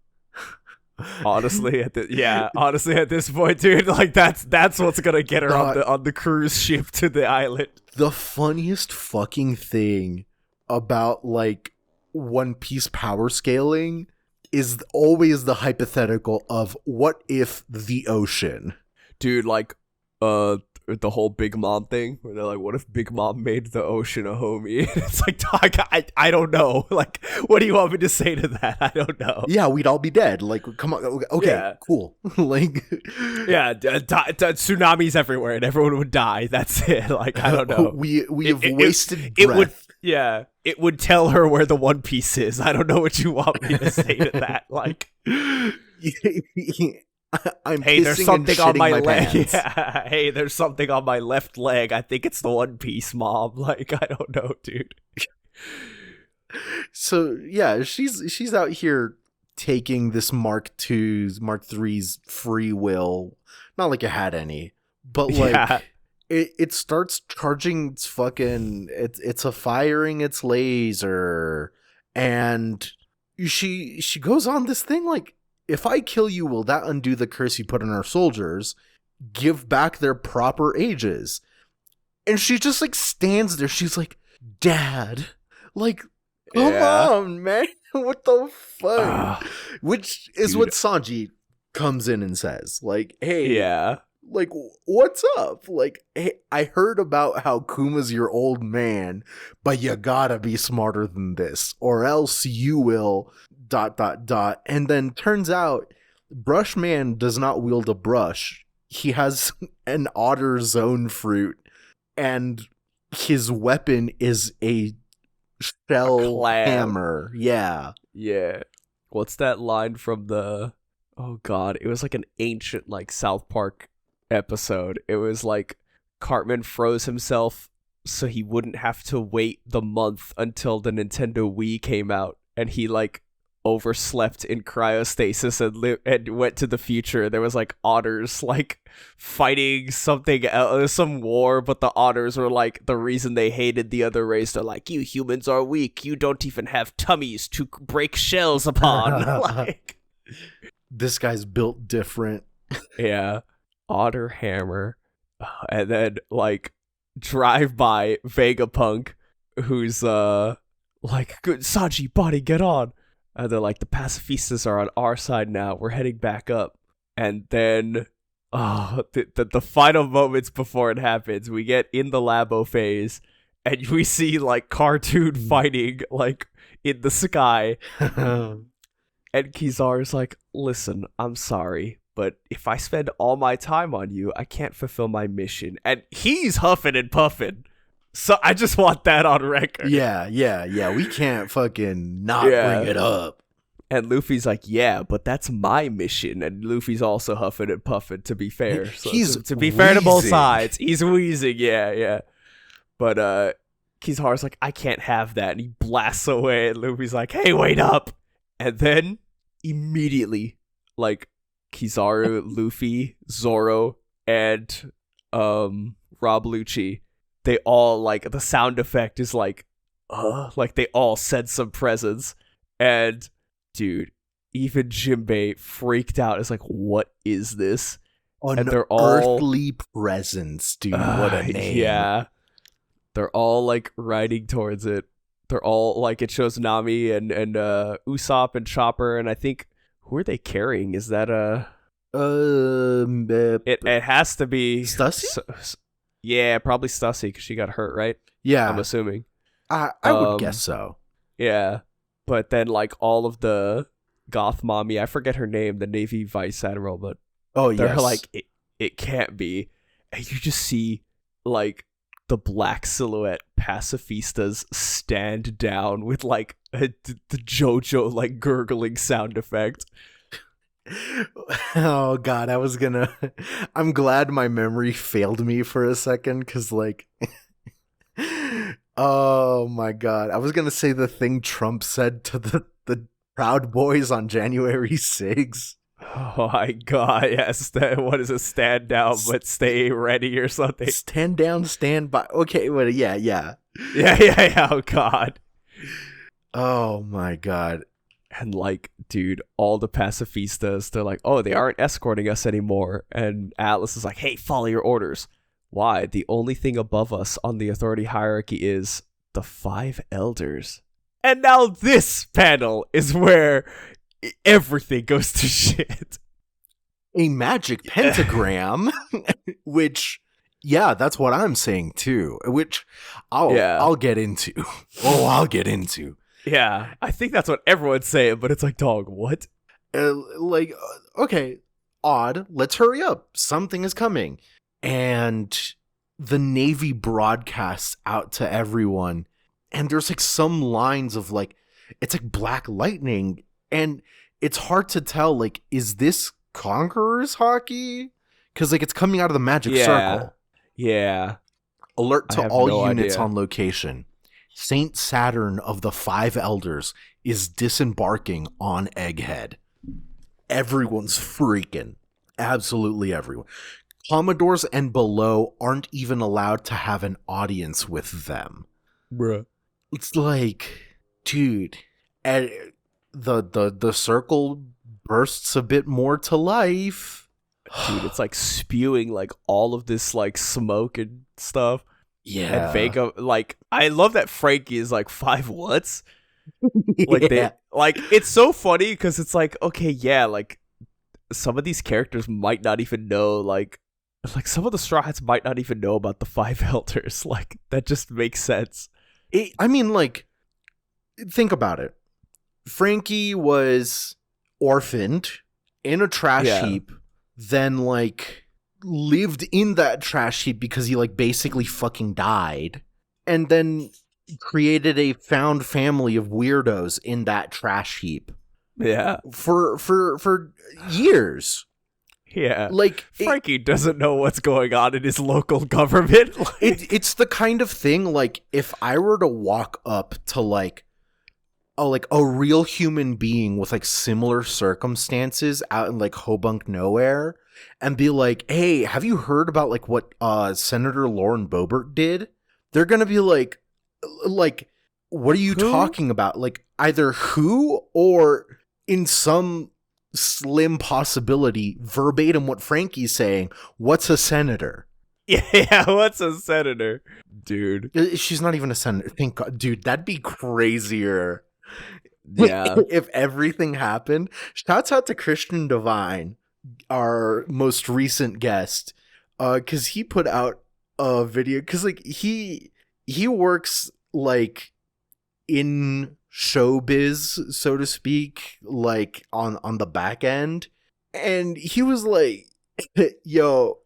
Honestly, at this point, dude, like that's what's gonna get her on the cruise ship to the island. The funniest fucking thing about like One Piece power scaling is always the hypothetical of what if the ocean. Dude, like the whole Big Mom thing where they're like, what if Big Mom made the ocean a homie? It's like, dog, I don't know. Like, what do you want me to say to that? I don't know. Yeah, we'd all be dead. Like, come on. Okay, yeah. Cool. Like, yeah, tsunamis everywhere and everyone would die. That's it. Like, I don't know. We have wasted breath. It would tell her where the One Piece is. I don't know what you want me to say to that. Like, hey, there's something on my leg. Yeah. Hey, there's something on my left leg. I think it's the One Piece, Mom. Like, I don't know, dude. So yeah, she's out here taking this Mark II's, Mark III's free will. Not like it had any, but like it starts charging its fucking it's a firing its laser, and she goes on this thing like, if I kill you, will that undo the curse you put on our soldiers? Give back their proper ages. And she just like stands there. She's like, Dad, like, come Yeah. on, man. What the fuck? Ah, Which is dude. what Sanji comes in and says, like, hey, Yeah. like, what's up? Like, hey, I heard about how Kuma's your old man, but you gotta be smarter than this, or else you will ... And then turns out Brushman does not wield a brush. He has an otter zone fruit, and his weapon is a shell clam. hammer. Yeah. Yeah. What's that line from the... Oh, God. It was like an ancient, like, South Park episode. It was like Cartman froze himself so he wouldn't have to wait the month until the Nintendo Wii came out, and he, like, overslept in cryostasis and went to the future. There was like otters like fighting something else, some war, but the otters were like the reason they hated the other race. They're like, you humans are weak, you don't even have tummies to break shells upon. Like, this guy's built different. yeah, otter hammer. And then like drive by Vegapunk, who's like, good Sanji, buddy, get on. And they're like, the pacifistas are on our side now. We're heading back up. And then, the final moments before it happens, we get in the Labo phase, and we see, like, cartoon fighting, like, in the sky. And Kizaru's like, listen, I'm sorry, but if I spend all my time on you, I can't fulfill my mission. And he's huffing and puffing. So I just want that on record. Yeah. We can't fucking not bring it up. And Luffy's like, yeah, but that's my mission. And Luffy's also huffing and puffing, to be fair. So he's to be fair to both sides. He's wheezing, yeah. But Kizaru's like, I can't have that. And he blasts away. And Luffy's like, hey, wait up. And then immediately, like, Kizaru, Luffy, Zoro, and Rob Lucci, they all, like, the sound effect is like they all sense some presence. And, dude, even Jinbei freaked out. It's like, what is this? And they're all earthly presence, dude. What a name. Yeah. They're all, like, riding towards it. They're all, like, it shows Nami and Usopp and Chopper, and I think, who are they carrying? Is that it has to be Stussy? Yeah, probably Stussy, because she got hurt, right? Yeah. I'm assuming. I would guess so. Yeah. But then, like, all of the goth mommy, I forget her name, the Navy Vice Admiral, but they're like, it can't be. And you just see, like, the black silhouette pacifistas stand down with, like, the JoJo, like, gurgling sound effect. Oh god, I'm glad my memory failed me for a second, because like oh my god, I was gonna say the thing Trump said to the Proud Boys on January 6th. Oh my god, yes. What is it? Stand down, but stay ready or something. Stand down, stand by. Okay, well, yeah. Oh god. Oh my god. And like, dude, all the pacifistas, they're like, oh, they aren't escorting us anymore. And Atlas is like, hey, follow your orders. Why? The only thing above us on the authority hierarchy is the 5 elders. And now this panel is where everything goes to shit. A magic pentagram, which, yeah, that's what I'm saying too. Which I'll get into. I'll get into. Yeah, I think that's what everyone's saying, but it's like, dog, what? Okay, odd. Let's hurry up. Something is coming. And the Navy broadcasts out to everyone. And there's like some lines of like, it's like black lightning. And it's hard to tell, like, is this Conqueror's hockey? Because like it's coming out of the magic circle. Yeah. Alert to all units on location. Saint Saturn of the 5 elders is disembarking on Egghead. Everyone's freaking. Absolutely everyone. Commodores and below aren't even allowed to have an audience with them. Bruh. It's like, dude, the circle bursts a bit more to life. Dude, it's like spewing like all of this like smoke and stuff. And Yeah. Vega, like, I love that Frankie is like 5 what's like Yeah. it's so funny because it's like, okay, yeah, like some of these characters might not even know, like some of the Straw Hats might not even know about the five elders. Like that just makes sense. I mean, like, think about it. Frankie was orphaned in a trash Yeah. heap, then, like, lived in that trash heap because he, like, basically fucking died, and then created a found family of weirdos in that trash heap Yeah. for years. Yeah. Like, Frankie doesn't know what's going on in his local government. Like, it's the kind of thing, like, if I were to walk up to, like, a real human being with, like, similar circumstances out in, like, Hobunk nowhere, and be like, hey, have you heard about, like, what Senator Lauren Boebert did? They're gonna be like, what are you Who? talking about? Like, either who, or in some slim possibility, verbatim what Frankie's saying, what's a senator? yeah, what's a senator? Dude. She's not even a senator. Thank God. Dude, that'd be crazier. Yeah. If everything happened. Shouts out to Christian Devine, our most recent guest, because he put out a video, because, like, he works, like, in showbiz, so to speak, like, on the back end, and he was like, yo,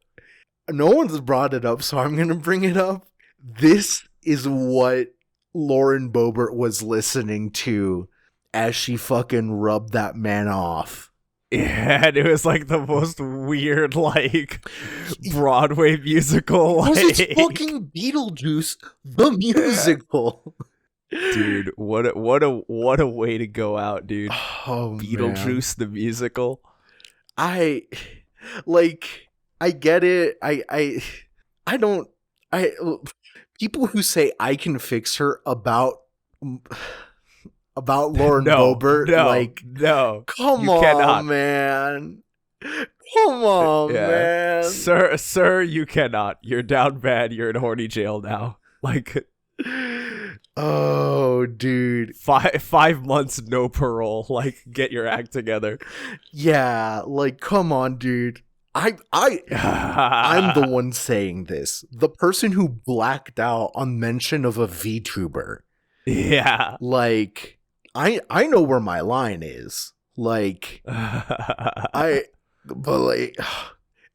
no one's brought it up, so I'm gonna bring it up. This is what Lauren Boebert was listening to as she fucking rubbed that man off. Yeah, and it was like the most weird, like, Broadway musical. Was Like, it fucking Beetlejuice the musical? dude, what a way to go out, dude. Oh, Beetlejuice the musical. man. I get it. I don't. People who say I can fix her about Lauren Boebert, like, no, come you on, cannot. man. Come on, Yeah, man. sir, you cannot. You're down bad. You're in horny jail now. Like, oh, dude. 5 months, no parole. Like, get your act together. Yeah, like, come on, dude. I'm the one saying this. The person who blacked out on mention of a VTuber. Yeah. Like, I know where my line is. Like, but, like,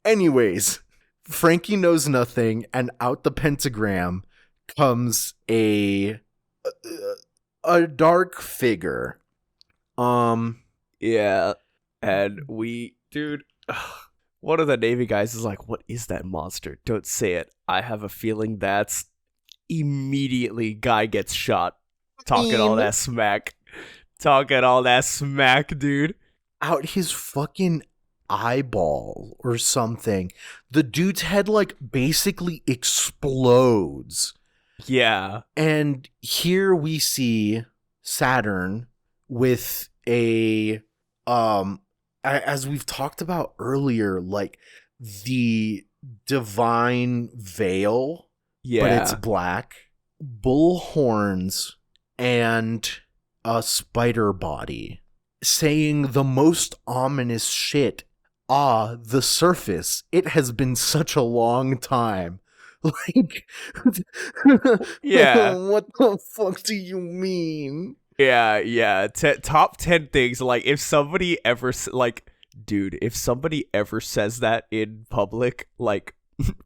anyways, Frankie knows nothing, and out the pentagram comes a dark figure. Yeah. And dude, one of the Navy guys is like, what is that monster? Don't say it. I have a feeling that's immediately guy gets shot. Talking all that smack. Dude. Out his fucking eyeball or something. The dude's head, like, basically explodes. Yeah. And here we see Saturn with a as we've talked about earlier, like, the divine veil, Yeah. but it's black, bull horns, and a spider body, saying the most ominous shit. Ah, the surface. It has been such a long time. Like, Yeah. what the fuck do you mean? Yeah. Top 10 things. Like, if somebody ever, dude, if somebody ever says that in public, like,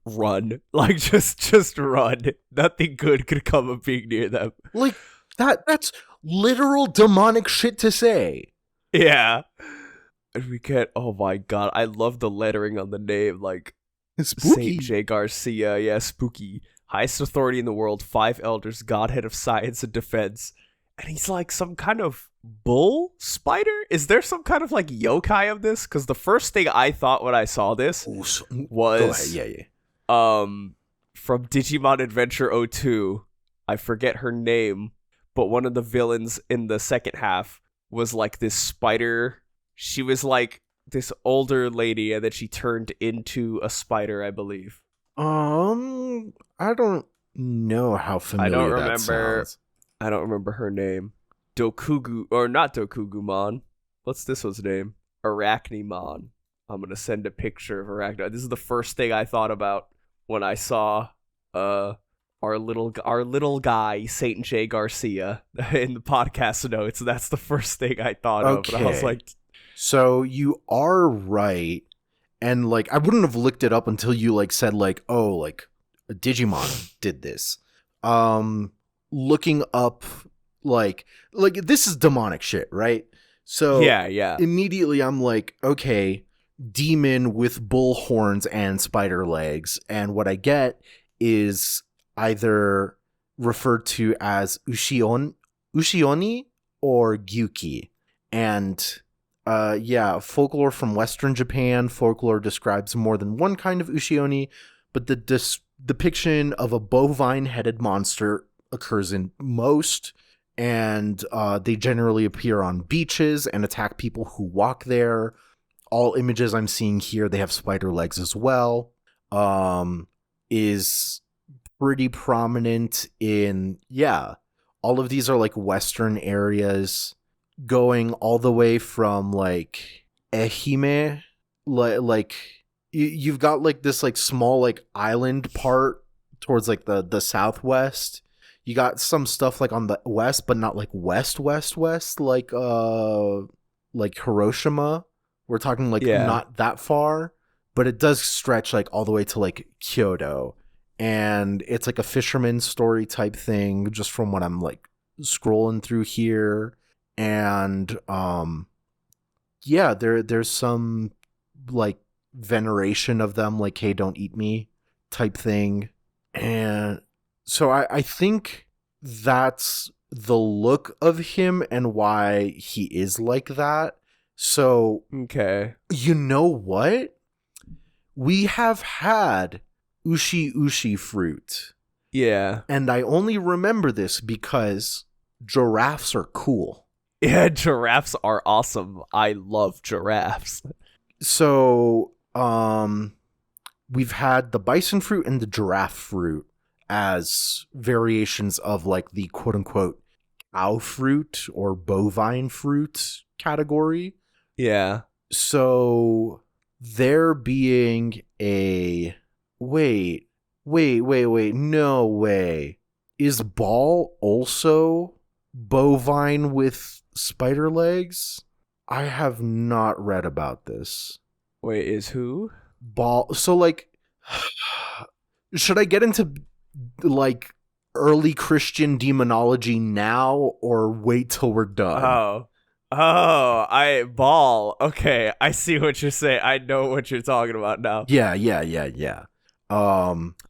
run. Like, just run. Nothing good could come of being near them. Like, that's literal demonic shit to say. Yeah. And we get, oh my god, I love the lettering on the name, like, Spooky. Saint Jay Garcia, yeah, spooky. Highest authority in the world, 5 elders, godhead of science and defense. And he's like some kind of bull spider? Is there some kind of, like, yokai of this? Because the first thing I thought when I saw this was... Go ahead, yeah. From Digimon Adventure 02, I forget her name, but one of the villains in the second half was, like, this spider. She was, like, this older lady, and then she turned into a spider, I believe. I don't know how I don't familiar that remember. sounds. I don't remember her name. Dokugu or not Dokugumon. What's this one's name? Arachnimon. I'm gonna send a picture of Arachne. This is the first thing I thought about when I saw uh our little guy Saint Jay Garcia in the podcast notes. That's the first thing I thought of, and I was Okay. like, So you are right. And like I wouldn't have looked it up until you like said like, oh, like Digimon did this. Looking up like this is demonic shit, right? So yeah. immediately I'm like, okay, demon with bull horns and spider legs, and what I get is either referred to as Ushioni or Gyuki. And yeah, folklore from Western Japan. Folklore describes more than one kind of Ushioni, but the depiction of a bovine-headed monster occurs in most, and they generally appear on beaches and attack people who walk there. All images I'm seeing here, they have spider legs as well. Is pretty prominent in, yeah, all of these are like Western areas, going all the way from like Ehime, like you've got like this like small like island part towards like the southwest. You got some stuff like on the west, but not like west like Hiroshima. We're talking like Yeah. not that far, but it does stretch like all the way to like Kyoto. And it's like a fisherman story type thing, just from what I'm like scrolling through here. And yeah, there's some like veneration of them, like, hey, don't eat me type thing. And so I think that's the look of him and why he is like that. So Okay. you know what? We have had ushi fruit. Yeah. And I only remember this because giraffes are cool. Yeah, giraffes are awesome. I love giraffes. So, we've had the bison fruit and the giraffe fruit as variations of like the quote unquote cow fruit or bovine fruit category. Yeah. So there being a wait, no way. Is ball also bovine with spider legs? I have not read about this. Wait, is who? Ball. So like, should I get into like early Christian demonology now or wait till we're done? I ball. Okay, I see what you're saying. I know what you're talking about now. Yeah.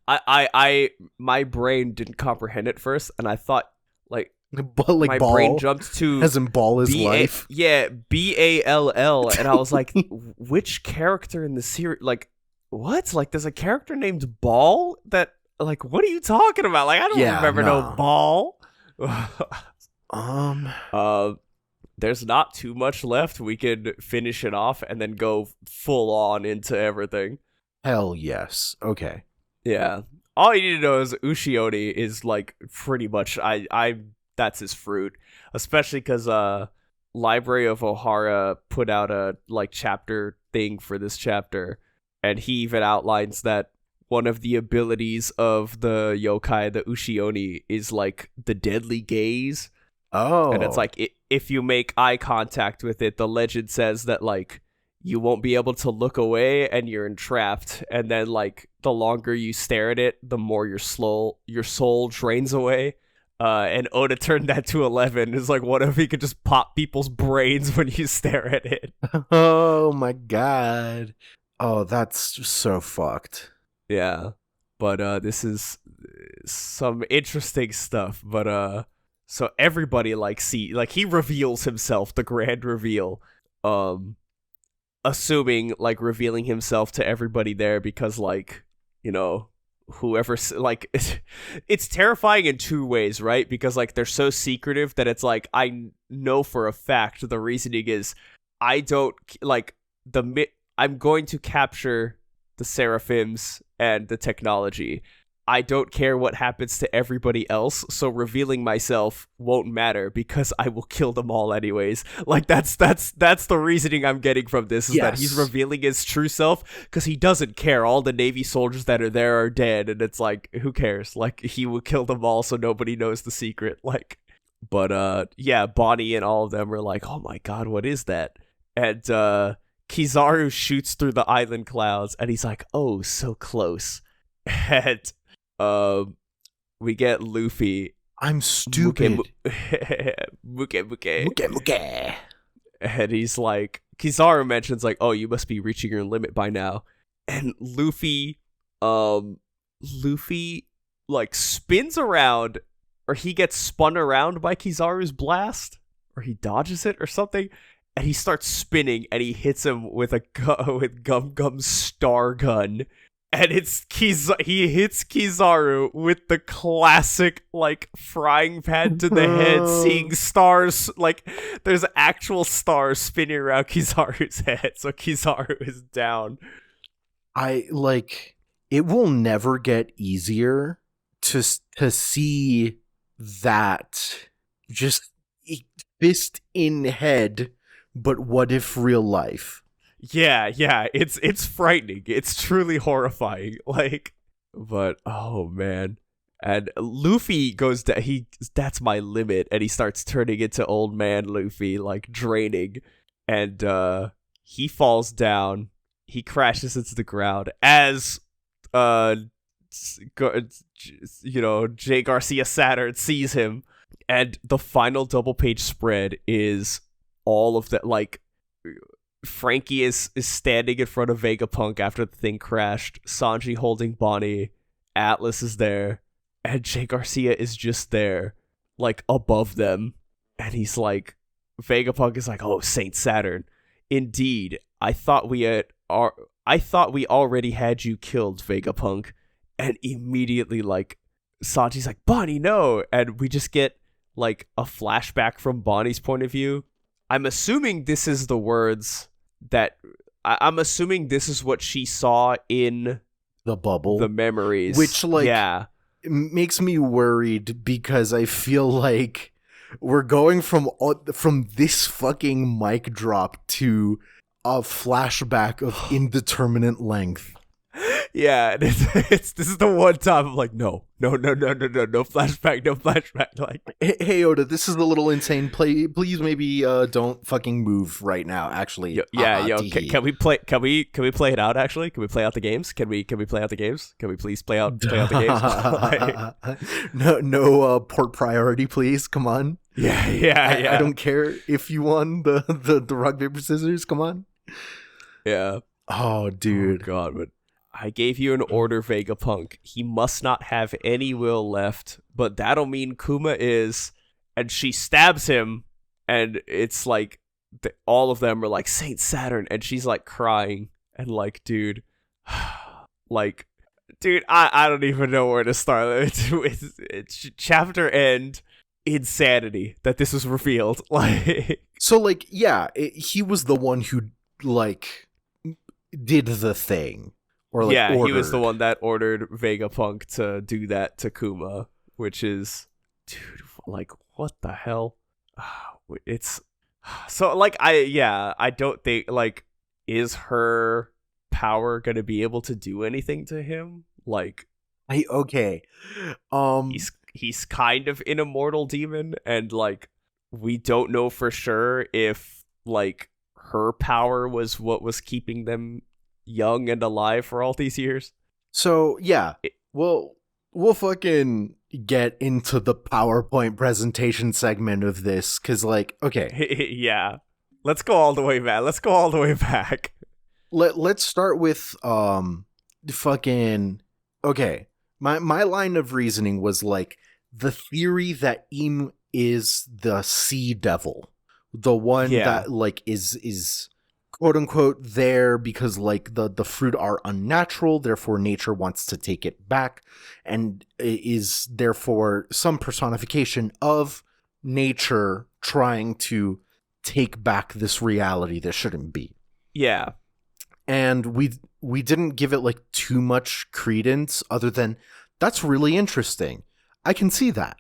I my brain didn't comprehend it first, and I thought like But like my ball, brain jumped to as in ball is life. Ball, and I was like, which character in the series? Like, what? Like, there's a character named Ball that. Like, what are you talking about? Like, I don't remember no Ball. There's not too much left. We could finish it off and then go full on into everything. Hell yes. Okay. Yeah. All you need to know is Ushioni is like pretty much I that's his fruit. Especially because Library of Ohara put out a like chapter thing for this chapter, and he even outlines that one of the abilities of the yokai, the Ushioni, is like the deadly gaze. Oh. And it's like if you make eye contact with it, the legend says that like you won't be able to look away and you're entrapped. And then like the longer you stare at it, the more your soul drains away. And Oda turned that to 11. It's like, what if he could just pop people's brains when you stare at it? Oh my god. Oh, that's just so fucked. Yeah. But this is some interesting stuff. But so everybody like he reveals himself, the grand reveal. Assuming like revealing himself to everybody there because like, you know, whoever like it's terrifying in two ways, right? Because like they're so secretive that it's like I know for a fact the reasoning is I don't like I'm going to capture the seraphims and the technology. I don't care what happens to everybody else, so revealing myself won't matter because I will kill them all anyways. Like that's the reasoning I'm getting from this, is that he's revealing his true self because he doesn't care. All the Navy soldiers that are there are dead, and it's like, who cares? Like, he will kill them all so nobody knows the secret. Like, but yeah, Bonnie and all of them are like, oh my god, what is that? And Kizaru shoots through the island clouds, and he's like, oh, so close. And we get Luffy. I'm stupid. Muke. And he's like, Kizaru mentions like, oh, you must be reaching your limit by now. And Luffy like spins around, or he gets spun around by Kizaru's blast, or he dodges it or something, and he starts spinning, and he hits him with with Gum Gum's star gun. And he hits Kizaru with the classic, like, frying pan to the head, seeing stars. Like, there's actual stars spinning around Kizaru's head, so Kizaru is down. It will never get easier to see that just fist in head, but what if real life? Yeah, it's frightening. It's truly horrifying. Like, but oh man. And Luffy goes that's my limit, and he starts turning into old man Luffy, like draining. And he falls down. He crashes into the ground as Jay Garcia Saturn sees him. And the final double page spread is all of that, like, Frankie is standing in front of Vegapunk after the thing crashed. Sanji holding Bonnie. Atlas is there. And Jay Garcia is just there, like, above them. And he's like, Vegapunk is like, oh, Saint Saturn. Indeed, I thought we already had you killed, Vegapunk. And immediately, like, Sanji's like, Bonnie, no! And we just get, like, a flashback from Bonnie's point of view. I'm assuming this is the words that I'm assuming this is what she saw in the bubble, the memories, which, like, yeah, makes me worried, because I feel like we're going from this fucking mic drop to a flashback of indeterminate length. Yeah, this is the one time I'm like, no flashback. Like, hey Oda, this is a little insane. Please, maybe don't fucking move right now. Actually, can we play it out? Actually, can we play out the games? Can we play out the games? Can we please play out the games? no port priority, please. Come on. Yeah. I don't care if you won the rock paper scissors. Come on. Yeah. Oh, dude. Oh, God, but I gave you an order, Vegapunk. He must not have any will left, but that'll mean Kuma is. And she stabs him, and it's like all of them are like, Saint Saturn, and she's like crying, and like, dude, I don't even know where to start. It's chapter end insanity that this was revealed. Like, so, like, yeah, he was the one who, like, did the thing. Or, like, yeah, ordered. He was the one that ordered Vegapunk to do that to Kuma, which is, dude, like, what the hell? It's so, like, I don't think, like, is her power gonna be able to do anything to him? Like, okay, he's kind of an immortal demon, and, like, we don't know for sure if, like, her power was what was keeping them young and alive for all these years. So yeah, we'll fucking get into the PowerPoint presentation segment of this, because, like, okay. Yeah, let's go all the way back. Let's start with fucking, okay, my line of reasoning was, like, the theory that Im is the sea devil, the one that, like, is quote unquote there because, like, the fruit are unnatural, therefore nature wants to take it back, and is therefore some personification of nature trying to take back this reality that shouldn't be. Yeah. And we didn't give it, like, too much credence, other than That's really interesting. I can see that.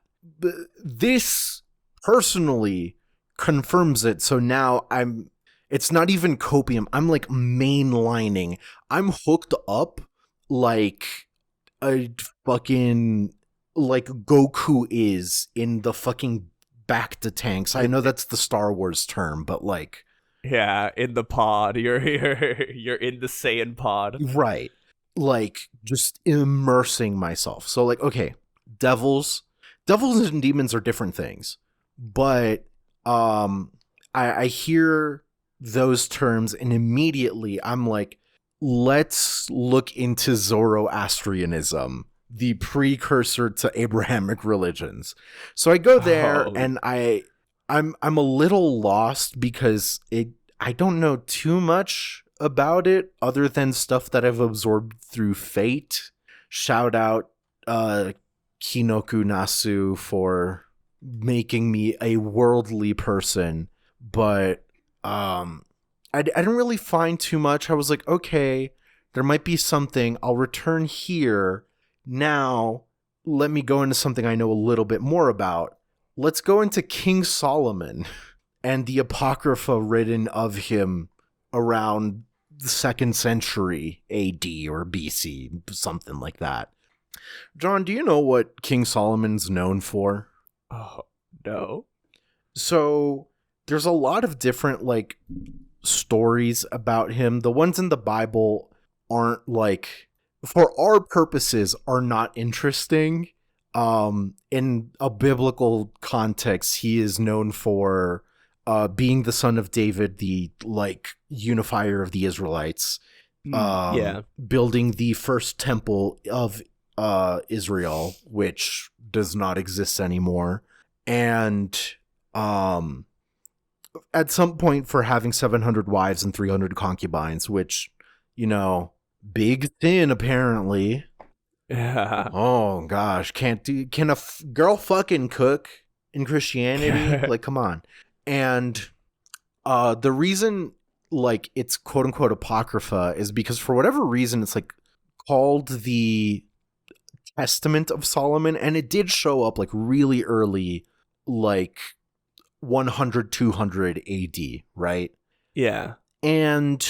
This personally confirms it. So now it's not even copium. I'm like mainlining. I'm hooked up like a fucking like Goku is in the fucking Bacta tanks. I know that's the Star Wars term, but like, Yeah, in the pod. You're you're in the Saiyan pod. right. Like just immersing myself. So like, okay, devils and demons are different things. But I hear those terms and immediately I'm like, let's look into Zoroastrianism, the precursor to Abrahamic religions. So I go there and I'm a little lost because I don't know too much about it other than stuff that I've absorbed through Fate. Shout out Kinoku Nasu for making me a worldly person, but I didn't really find too much. I was like, okay, there might be something. I'll return here. Now, let me go into something I know a little bit more about. Let's go into King Solomon and the Apocrypha written of him around the 2nd century AD or BC, something like that. John, do you know what King Solomon's known for? Oh, no. So, there's a lot of different, like, stories about him. The ones in the Bible aren't like, for our purposes, are not interesting. In a biblical context, he is known for being the son of David, the like unifier of the Israelites, building the first temple of Israel, which does not exist anymore, and at some point for having 700 wives and 300 concubines, which, you know, big sin apparently. Yeah. Oh gosh, can a girl fucking cook in Christianity? Like, come on. And the reason like it's quote unquote apocrypha is because for whatever reason it's like called the Testament of Solomon, and it did show up like really early, like 100 200 AD, right? Yeah. And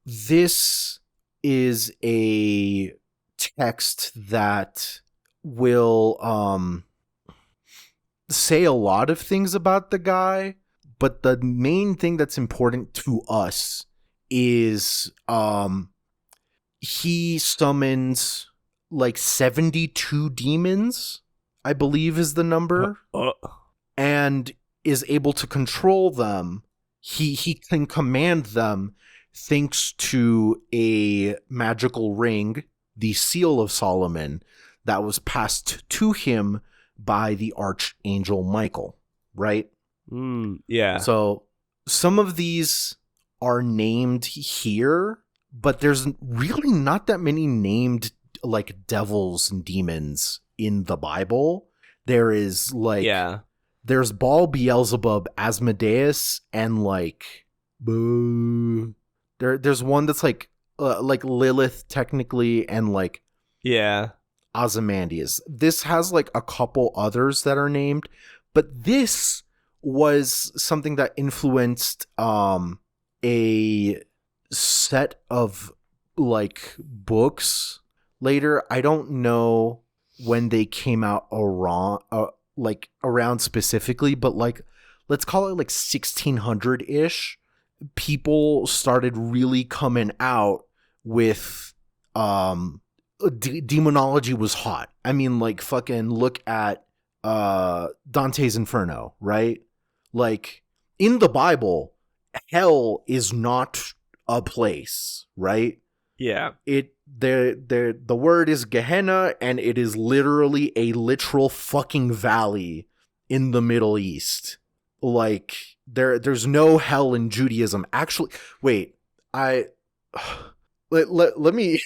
this is a text that will say a lot of things about the guy, but the main thing that's important to us is he summons like 72 demons, I believe is the number, and is able to control them. He can command them thanks to a magical ring, the Seal of Solomon, that was passed to him by the Archangel Michael, right? Yeah. So some of these are named here, but there's really not that many named like devils and demons in the Bible. There is like, there's Baal, Beelzebub, Asmodeus, and like, there's one that's like Lilith technically, and like, Ozymandias. This has like a couple others that are named, but this was something that influenced a set of like books later. I don't know when they came out around specifically, but like let's call it like 1600-ish. People started really coming out with demonology was hot. I mean, like fucking look at Dante's Inferno, right? Like in the Bible, hell is not a place, right? Yeah. The word is Gehenna, and it is literally a literal fucking valley in the Middle East. Like there's no hell in Judaism. Actually, wait, let me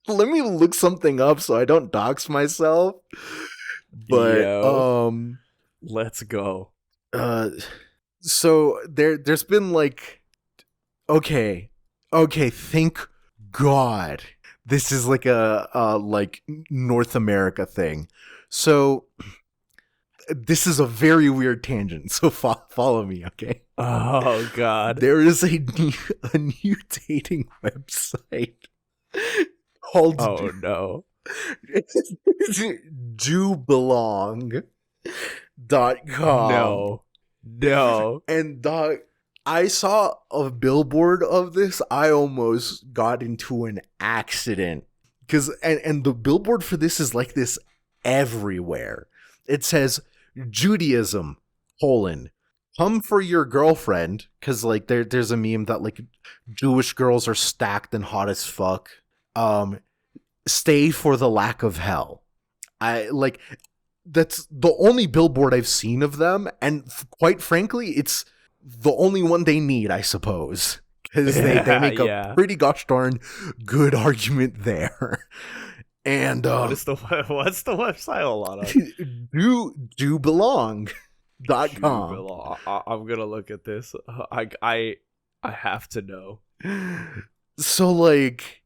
look something up so I don't dox myself. But let's go. So there's been like, okay, thank God, This is like a like North America thing. So this is a very weird tangent. So follow me, okay? Oh God. There is a new dating website called Oh no. dobelong.com. No. And I saw a billboard of this. I almost got into an accident because and the billboard for this is like this everywhere. It says Judaism come for your girlfriend, because like there's a meme that like Jewish girls are stacked and hot as fuck. Stay for the lack of hell. I like that's the only billboard I've seen of them, and quite frankly, it's the only one they need, I suppose, because they make a pretty gosh darn good argument there. And what's the website a lot of? dobelong.com. I'm gonna look at this. I have to know. So like,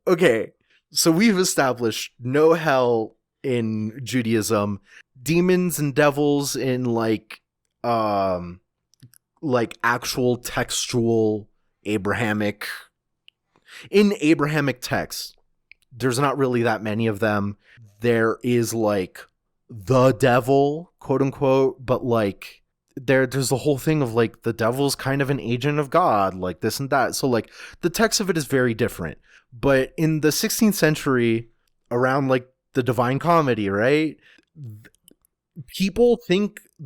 okay, so we've established no hell in Judaism, demons and devils in like actual textual Abrahamic texts. There's not really that many of them. There is like the devil, quote unquote, but like there's the whole thing of like the devil's kind of an agent of God, like this and that. So like the text of it is very different. But in the 16th century, around like the Divine Comedy, right? The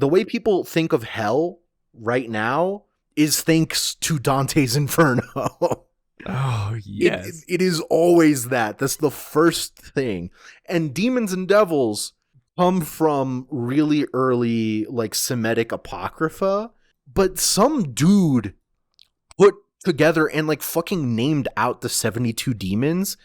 way people think of hell right now is thanks to Dante's Inferno. Oh, yes. It is always that. That's the first thing. And demons and devils come from really early, like, Semitic Apocrypha, but some dude put together and, like, fucking named out the 72 demons,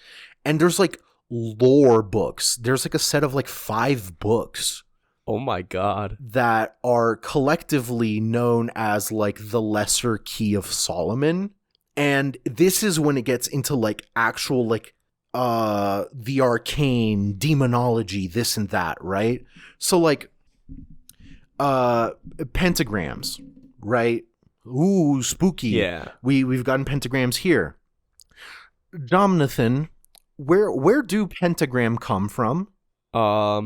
and there's, like, lore books. There's, like, a set of, like, 5 books. Oh my God. That are collectively known as, like, the Lesser Key of Solomon. And this is when it gets into like actual like the arcane, demonology, this and that, right? So like pentagrams, right? Ooh, spooky. Yeah. We've gotten pentagrams here. Jonathan, where do pentagram come from? I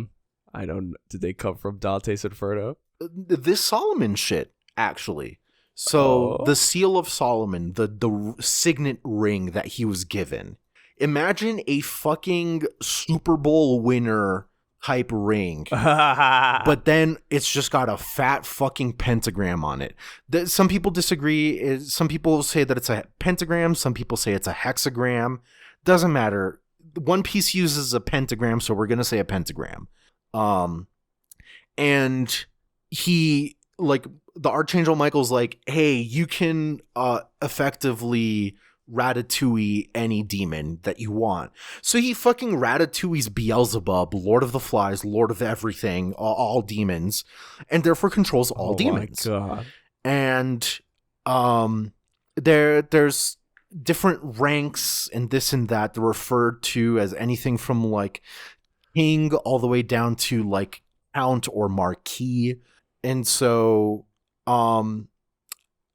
don't know. Did they come from Dante's Inferno? This Solomon shit, actually. So the seal of Solomon, the signet ring that he was given. Imagine a fucking Super Bowl winner type ring, but then it's just got a fat fucking pentagram on it. Some people disagree. Some people say that it's a pentagram. Some people say it's a hexagram. Doesn't matter. One Piece uses a pentagram, so we're gonna say a pentagram. And he like. The Archangel Michael's like, hey, you can effectively ratatouille any demon that you want. So he fucking ratatouilles Beelzebub, Lord of the Flies, Lord of everything, all demons, and therefore controls all demons. Oh my God. And there's different ranks and this and that. They're referred to as anything from like king all the way down to like count or marquis. And so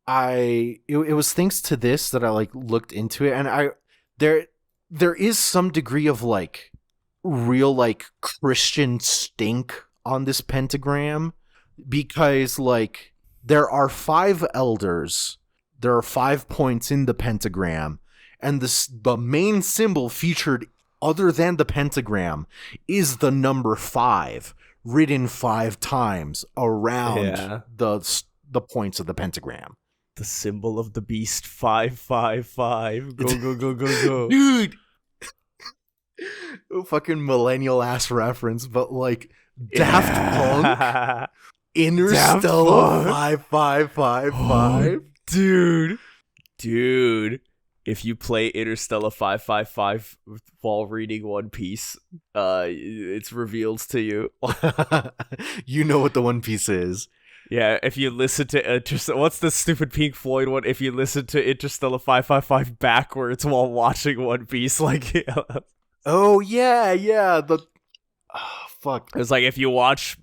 it was thanks to this that I like looked into it, and there is some degree of like real like Christian stink on this pentagram, because like there are 5 elders, there are 5 points in the pentagram, and the main symbol featured other than the pentagram is the number 5 written 5 times around the points of the pentagram. The symbol of the beast, 555. Go, go, go, go, go. Dude! Fucking millennial ass reference, but like Daft Punk, Interstellar 5555. Dude. If you play Interstellar 555 while reading One Piece, it's revealed to you. You know what the One Piece is. Yeah, if you listen to what's the stupid Pink Floyd one? If you listen to Interstellar 555 backwards while watching One Piece, like Oh yeah, yeah. Fuck. it's like if you watch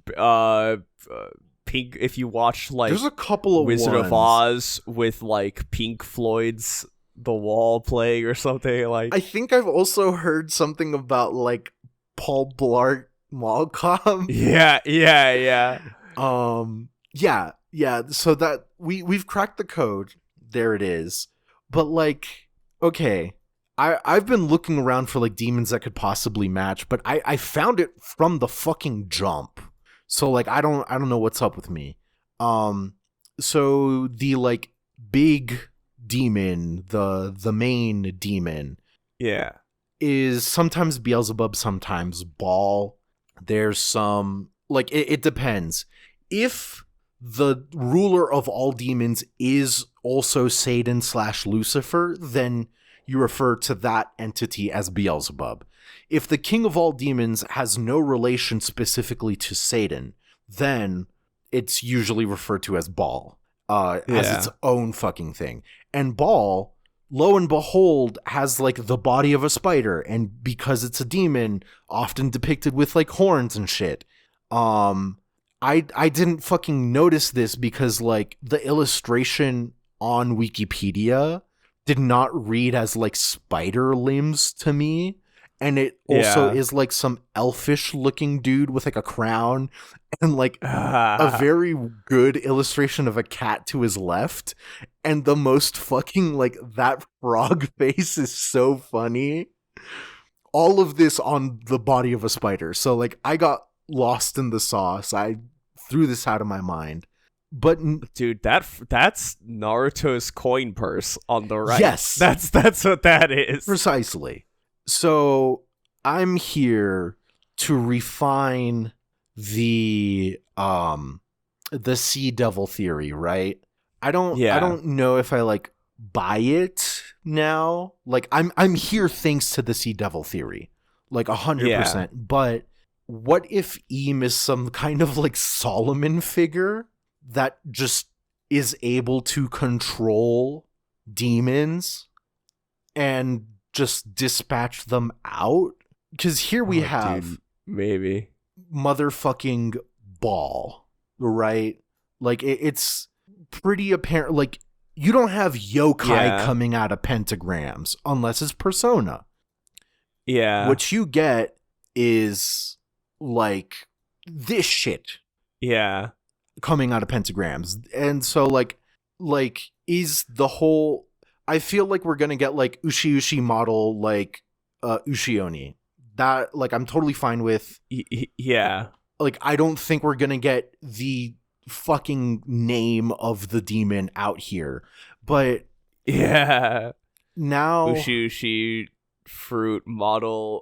Pink, if you watch like There's a couple of Wizard of ones. Oz with like Pink Floyd's The Wall playing or something like. I think I've also heard something about like Paul Blart Malcolm. Yeah. Yeah. So that we've cracked the code. There it is. But like, okay, I've been looking around for like demons that could possibly match, but I found it from the fucking jump. So like I don't know what's up with me. So the like big demon, the main demon Yeah. is sometimes Beelzebub, sometimes Baal. There's some like it depends. If the ruler of all demons is also Satan / Lucifer, then you refer to that entity as Beelzebub. If the king of all demons has no relation specifically to Satan, then it's usually referred to as Baal, as its own fucking thing. And Baal, lo and behold, has like the body of a spider, and because it's a demon, often depicted with like horns and shit. I didn't fucking notice this because like the illustration on Wikipedia did not read as like spider limbs to me. And it also is like some elfish looking dude with like a crown and like a very good illustration of a cat to his left. And the most fucking like that frog face is so funny. All of this on the body of a spider. So like I got lost in the sauce. I threw this out of my mind. But dude, that's Naruto's coin purse on the right. Yes. That's what that is. Precisely. So I'm here to refine the sea devil theory, right? I don't know if I like buy it now. Like I'm here thanks to the sea devil theory. Like 100%. But what if Eam is some kind of like Solomon figure that just is able to control demons and just dispatch them out? Because here we have dude, maybe motherfucking Baal, right? Like it's pretty apparent. Like you don't have yokai coming out of pentagrams unless it's Persona. Yeah. What you get is like this shit. Yeah. Coming out of pentagrams. And so like is the whole, I feel like we're gonna get like Ushi model like Ushioni. That like I'm totally fine with. Yeah. Like I don't think we're gonna get the fucking name of the demon out here. But yeah. Now Ushi fruit model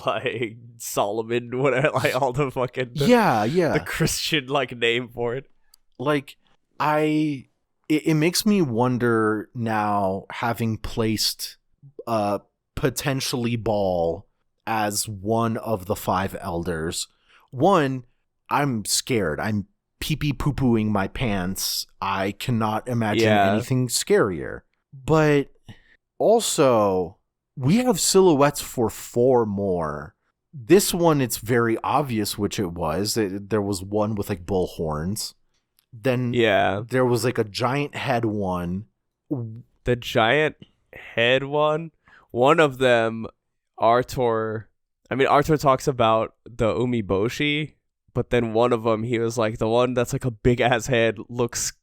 like Solomon, whatever, like all the fucking the Christian like name for it. Like it makes me wonder now, having placed potentially Baal as one of the 5 elders. One, I'm scared. I'm pee-pee poo-pooing my pants. I cannot imagine anything scarier. But also, we have silhouettes for 4 more. This one, it's very obvious which it was. There was one with like bull horns. Then there was like a giant head one. The giant head one? One of them, Arthur talks about the Umiboshi, but then one of them, he was like, the one that's like a big ass head looks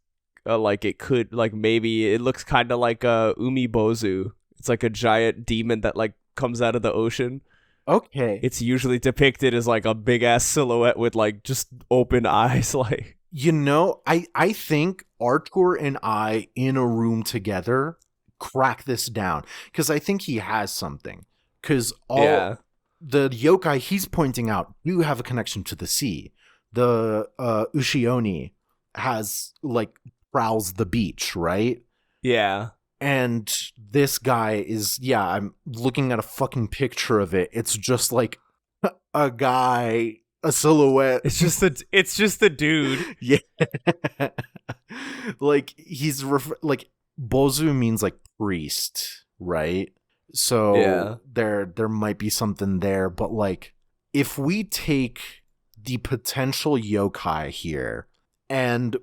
like it could, like maybe it looks kind of like a Umibozu. It's like a giant demon that like comes out of the ocean. Okay. It's usually depicted as like a big ass silhouette with like just open eyes. Like, you know, I think Arthur and I in a room together crack this down, because I think he has something. Because all the yokai he's pointing out do have a connection to the sea. The Ushioni has like prowls the beach, right? Yeah. And this guy is, I'm looking at a fucking picture of it. It's just like a guy a silhouette. It's just a dude. Yeah. Like like Bozu means like priest, right? Yeah. So there might be something there, but like if we take the potential yokai here and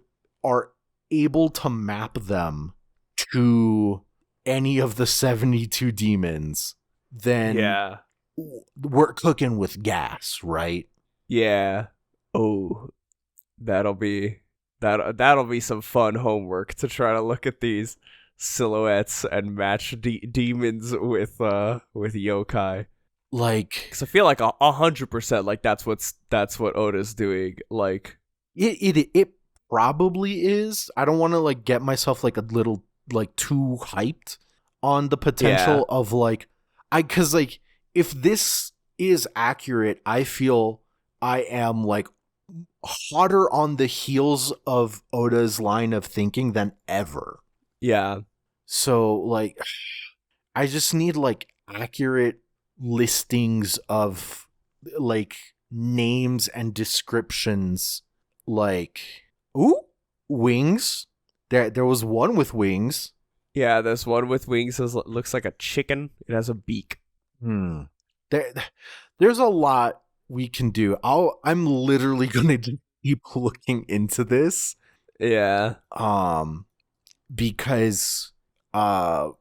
are able to map them to any of the 72 demons, then Yeah. we're cooking with gas, right? Yeah. Oh, that'll be that'll be some fun homework to try to look at these silhouettes and match demons with yokai. Like Because I feel like 100% like that's what Oda's doing. Like it probably is. I don't want to like get myself like a little like too hyped on the yeah, potential of like cuz like if this is accurate, I feel I am like hotter on the heels of Oda's line of thinking than ever. yeah, So like I just need like accurate listings of like names and descriptions, like ooh, wings. There was one with wings. yeah. There's one with wings that looks like a chicken. It has a beak. Hmm. There there's a lot we can do. I'm literally going to keep looking into this Yeah, because I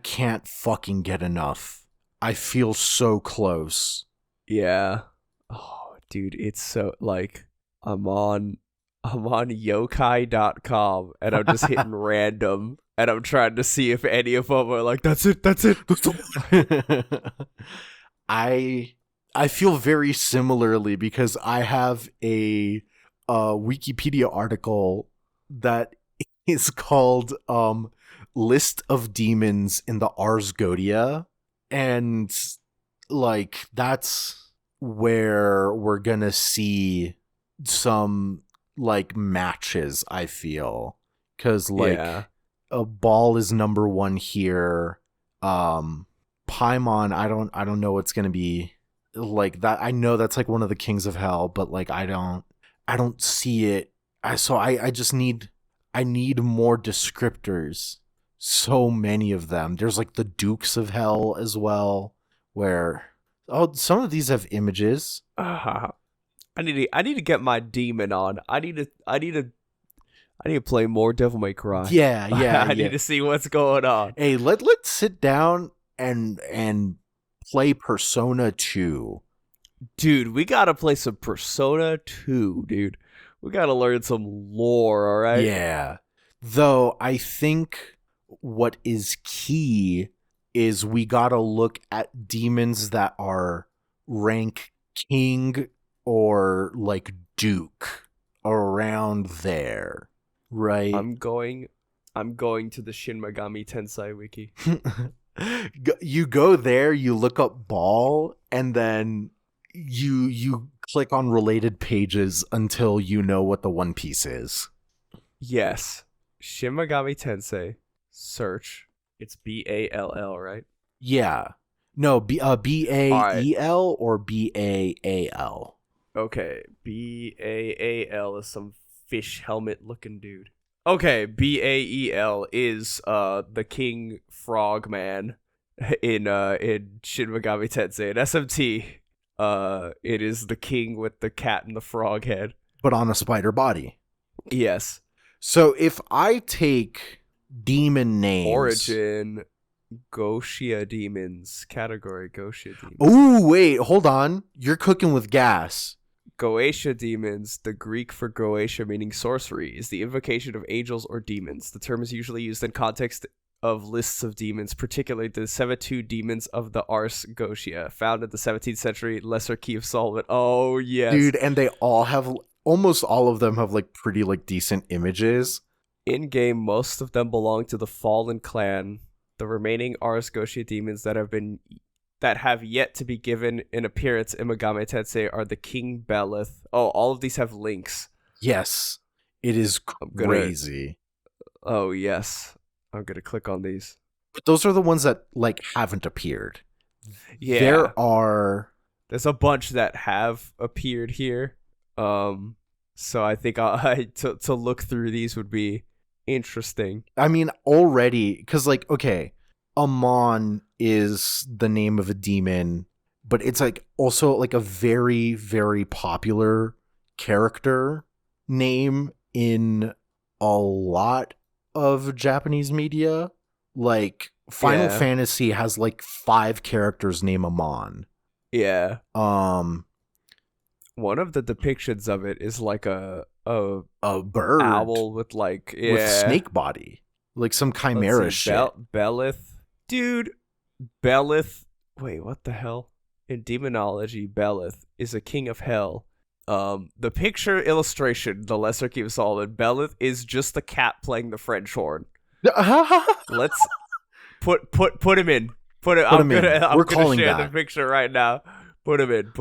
can't fucking get enough. I feel so close. yeah. Oh, dude, it's so like I'm on yokai.com and I'm just hitting random and I'm trying to see if any of them are like that's it. I feel very similarly because I have a Wikipedia article that is called List of Demons in the Ars Godia, and like that's where we're gonna see some like matches, I feel, because like Yeah. a ball is number one here. Paimon, I don't know what's gonna be like that. I know that's like one of the kings of hell, but like I don't see it. I just need I need more descriptors. So many of them. There's like the dukes of hell as well, where some of these have images. I need to get my demon on. I need to play more Devil May Cry. Yeah, yeah, I yeah. need to see what's going on. Hey, let's sit down and play Persona 2. Dude, we got to play some Persona 2, dude. We got to learn some lore, all right? Yeah. Though I think what is key is we got to look at demons that are rank king or like duke, around there, right? I'm going to the Shin Megami Tensei wiki. You go there, you look up ball, and then you click on related pages until you know what the One Piece is. Yes. Shin Megami Tensei. Search. It's BALL, right? Yeah. No, right. BAEL or BAAL. Okay. BAAL is some fish helmet looking dude. Okay, BAEL is the King Frogman in Shin Megami Tensei. In SMT, it is the king with the cat and the frog head. But on a spider body. Yes. So if I take demon names. Origin, Goshia demons. Category, Goshia demons. Ooh, wait, hold on. You're cooking with gas. Goetia demons, the Greek for Goetia meaning sorcery, is the invocation of angels or demons. The term is usually used in context of lists of demons, particularly the 72 demons of the Ars Goetia, found in the 17th century Lesser Key of Solomon. Oh, yes. Dude, and they all have, almost all of them have like pretty like decent images. In-game, most of them belong to the Fallen Clan. The remaining Ars Goetia demons that have yet to be given an appearance in Megami Tensei are the King Belith. Oh, all of these have links. Yes. It is crazy. Oh, yes. I'm going to click on these. But those are the ones that like haven't appeared. Yeah. There are There's a bunch that have appeared here. So I think to look through these would be interesting. I mean, already, because, like, okay, Amon is the name of a demon, but it's, like, also, like, a very, very popular character name in a lot of Japanese media. Like, Final Fantasy has, like, 5 characters named Amon. Yeah. One of the depictions of it is like a bird owl with like with snake body, like some chimera shit. Belith, dude. Belith. Wait, what the hell? In demonology, Belith is a king of hell. The picture illustration, the Lesser Keep Solid, Belith is just a cat playing the French horn. Let's put him in. I'm gonna share the picture right now. Put him in.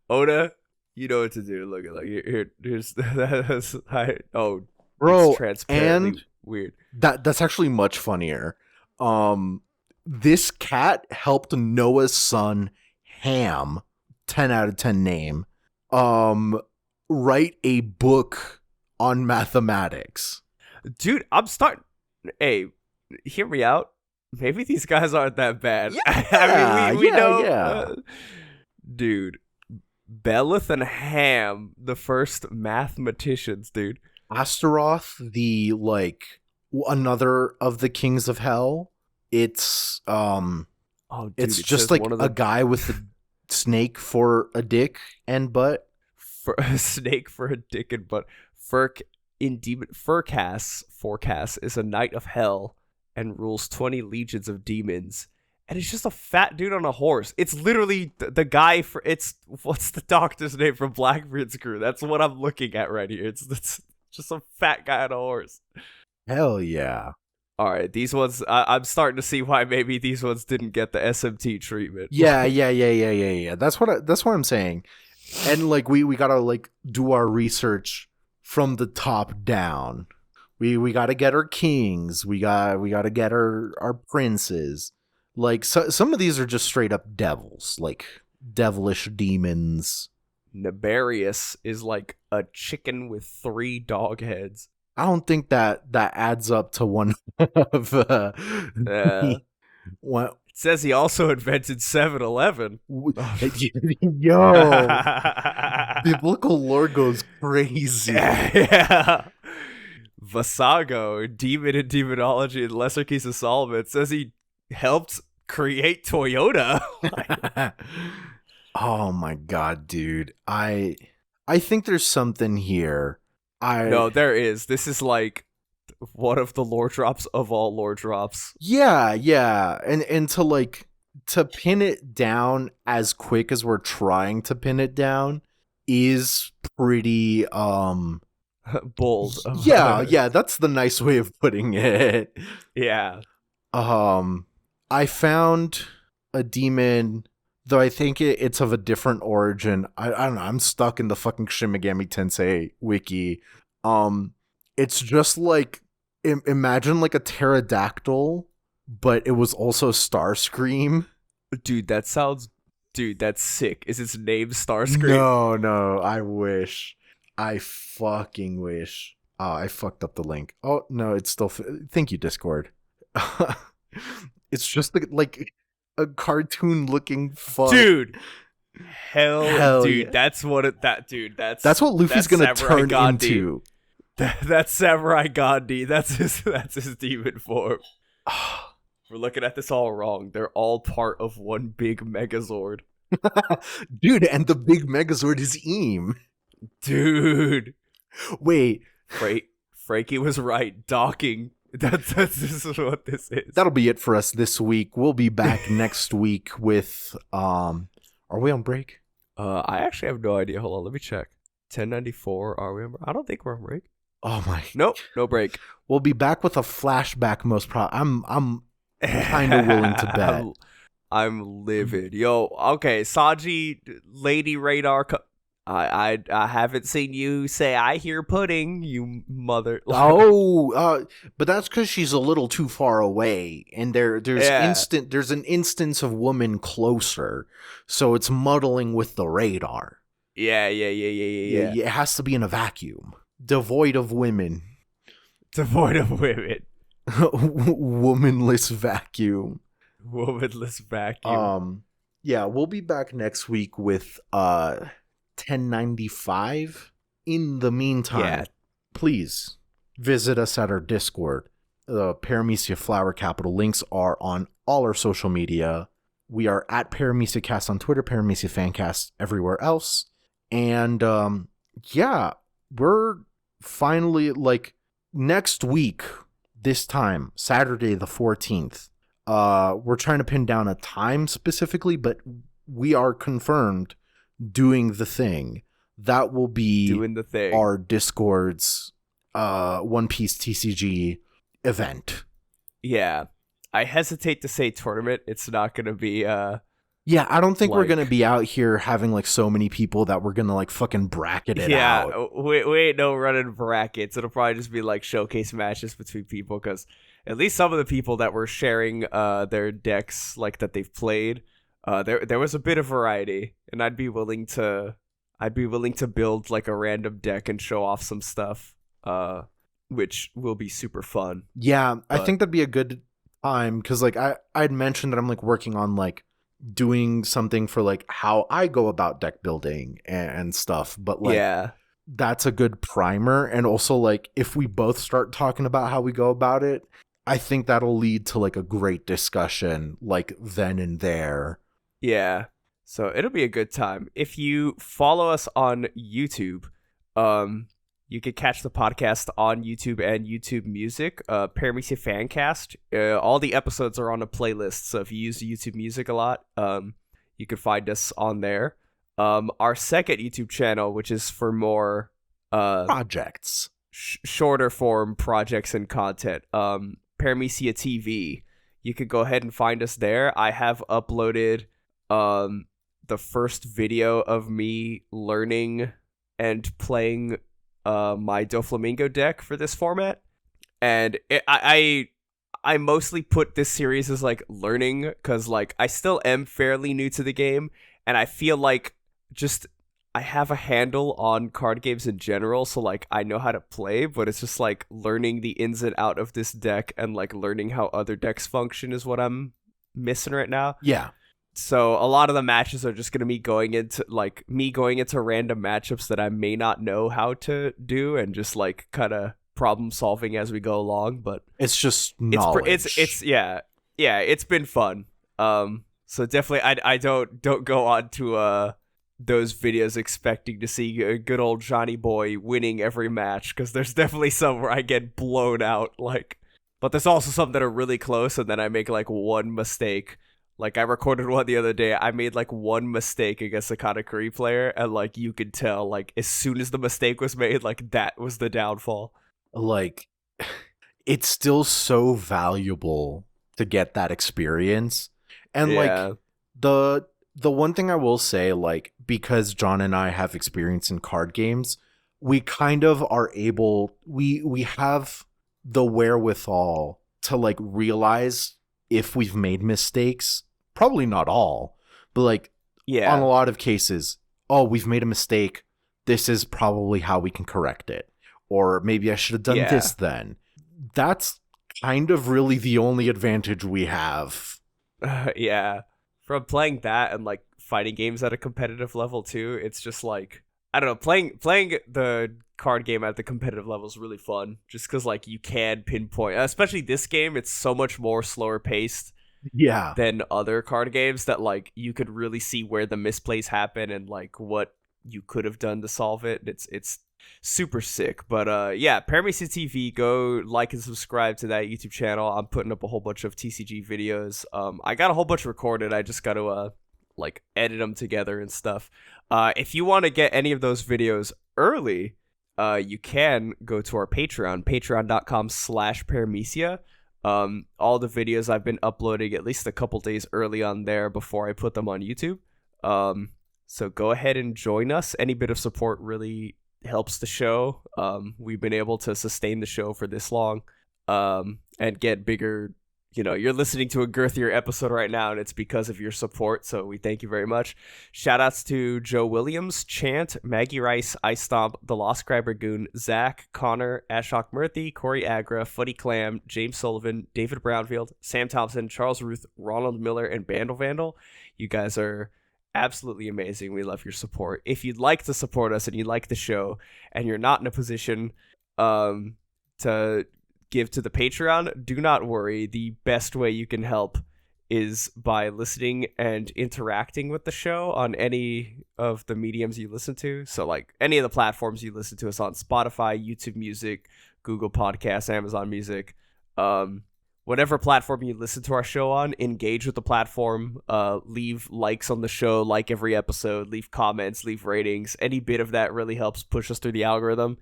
Oda, you know what to do. Look at here's that's bro, it's transparently and weird. That's actually much funnier. This cat helped Noah's son Ham, 10 out of 10 name, write a book on mathematics. Dude, I'm starting. Hey, hear me out. Maybe these guys aren't that bad. Yeah, I mean, we know. Yeah. Dude, Belith and Ham, the first mathematicians, dude. Astaroth, the, like, another of the kings of hell. It's, it's just, like, a guy with a snake for a dick and butt. For a snake for a dick and butt. Furcas is a knight of hell and rules 20 legions of demons. And it's just a fat dude on a horse. It's literally the guy for what's the doctor's name from Blackbeard's crew? That's what I'm looking at right here. It's just a fat guy on a horse. Hell yeah. All right, these ones, I'm starting to see why maybe these ones didn't get the SMT treatment. Yeah. That's what I'm saying. And, like, we gotta, like, do our research from the top down. We gotta get our kings. We gotta get our princes. Like, some of these are just straight up devils, like devilish demons. Nefarious is like a chicken with 3 dog heads. I don't think that adds up to one of what. It says he also invented 7-Eleven. Yo, biblical lore goes crazy. Yeah. Vasago, demon in demonology and Lesser Keys of Solomon, says he helped create Toyota. Oh my god, dude. I think there's something here. No, there is. This is like one of the lore drops of all lore drops. Yeah. And to pin it down as quick as we're trying to pin it down is pretty bold. Yeah, that's the nice way of putting it. Yeah. I found a demon, though I think it's of a different origin. I don't know. I'm stuck in the fucking Shin Megami Tensei wiki. It's just like, imagine like a pterodactyl, but it was also Starscream. Dude, that's sick. Is its name Starscream? No, I wish. I fucking wish. Oh, I fucked up the link. Oh, no, it's still... Thank you, Discord. It's just like a cartoon-looking fuck. Dude. Hell dude, yeah. That's what that's what Luffy's gonna turn Gandhi. Into. That's Samurai Gandhi. That's his demon form. We're looking at this all wrong. They're all part of one big Megazord. Dude, and the big Megazord is Eam. Dude. Wait. Frankie was right. Docking. This is what this is. That'll be it for us this week. We'll be back next week with are we on break? I actually have no idea. Hold on, let me check. 1094, are we on break? I don't think we're on break. Oh my. Nope, no break. We'll be back with a flashback most probably. I'm kind of willing to bet. I'm livid. Yo, okay, Saji, Lady Radar. I haven't seen you say I hear pudding, you mother. But that's because she's a little too far away, and there's Yeah. an instance of woman closer, so it's muddling with the radar. Yeah. It has to be in a vacuum, devoid of women. Devoid of women. Womanless vacuum. Womanless vacuum. Yeah, we'll be back next week with 1095. In the meantime, please visit us at our Discord. The Paramecia Flower Capital links are on all our social media. We are at Paramecia Cast on Twitter, Paramecia Fancast everywhere else. And yeah, we're finally, like, next week, this time, Saturday the 14th. We're trying to pin down a time specifically, but we are confirmed doing the thing. That will be doing the thing. Our Discord's One Piece TCG event. Yeah. I hesitate to say tournament. It's not going to be yeah, I don't think we're going to be out here having like so many people that we're going to like fucking bracket it out. Yeah, we ain't no running brackets. It'll probably just be like showcase matches between people, because at least some of the people that were sharing their decks like that they've played, there was a bit of variety, and I'd be willing to build like a random deck and show off some stuff, which will be super fun. Yeah, I think that'd be a good time, because like I'd mentioned that I'm like working on like doing something for like how I go about deck building and stuff, but like that's a good primer. And also, like, if we both start talking about how we go about it, I think that'll lead to like a great discussion like then and there. Yeah, so it'll be a good time. If you follow us on YouTube, you can catch the podcast on YouTube and YouTube Music, Paramecia Fancast. All the episodes are on a playlist, so if you use YouTube Music a lot, you can find us on there. Our second YouTube channel, which is for more projects, shorter form projects and content, Paramecia TV. You could go ahead and find us there. I have uploaded the first video of me learning and playing my Doflamingo deck for this format, and I mostly put this series as like learning, because like I still am fairly new to the game, and I feel like just I have a handle on card games in general, so like I know how to play, but it's just like learning the ins and out of this deck and like learning how other decks function is what I'm missing right now. Yeah. So a lot of the matches are just going to be going into random matchups that I may not know how to do, and just like kind of problem solving as we go along. But it's just knowledge. It's been fun. So definitely I don't go on to those videos expecting to see a good old Johnny Boy winning every match, because there's definitely some where I get blown out, like, but there's also some that are really close, and then I make like one mistake. Like, I recorded one the other day, I made like one mistake against a Katakuri player, and like you could tell, like as soon as the mistake was made, like that was the downfall. Like, it's still so valuable to get that experience. And like the one thing I will say, like, because John and I have experience in card games, we kind of are able, we have the wherewithal to like realize if we've made mistakes. Probably not all, but like on a lot of cases, oh, we've made a mistake, this is probably how we can correct it, or maybe I should have done this then. That's kind of really the only advantage we have. From playing that and like fighting games at a competitive level too, it's just like, I don't know, playing the card game at the competitive level is really fun, just because like you can pinpoint, especially this game, it's so much more slower paced than other card games, that like you could really see where the misplays happen and like what you could have done to solve it. It's super sick. But Paramecia TV, go like and subscribe to that YouTube channel. I'm putting up a whole bunch of TCG videos. I got a whole bunch recorded, I just got to like edit them together and stuff. If you want to get any of those videos early, you can go to our patreon.com/Paramecia. All the videos I've been uploading at least a couple days early on there before I put them on YouTube. So go ahead and join us. Any bit of support really helps the show. We've been able to sustain the show for this long, and get bigger. You're listening to a girthier episode right now, and it's because of your support, so we thank you very much. Shoutouts to Joe Williams, Chant, Maggie Rice, Ice Stomp, The Lost Scriber Goon, Zach, Connor, Ashok Murthy, Corey Agra, Footy Clam, James Sullivan, David Brownfield, Sam Thompson, Charles Ruth, Ronald Miller, and Bandle Vandal. You guys are absolutely amazing. We love your support. If you'd like to support us and you like the show, and you're not in a position to give to the Patreon, do not worry. The best way you can help is by listening and interacting with the show on any of the mediums you listen to. So like any of the platforms you listen to us on: Spotify, YouTube Music, Google Podcasts, Amazon Music, whatever platform you listen to our show on, engage with the platform, leave likes on the show, like every episode, leave comments, leave ratings. Any bit of that really helps push us through the algorithm.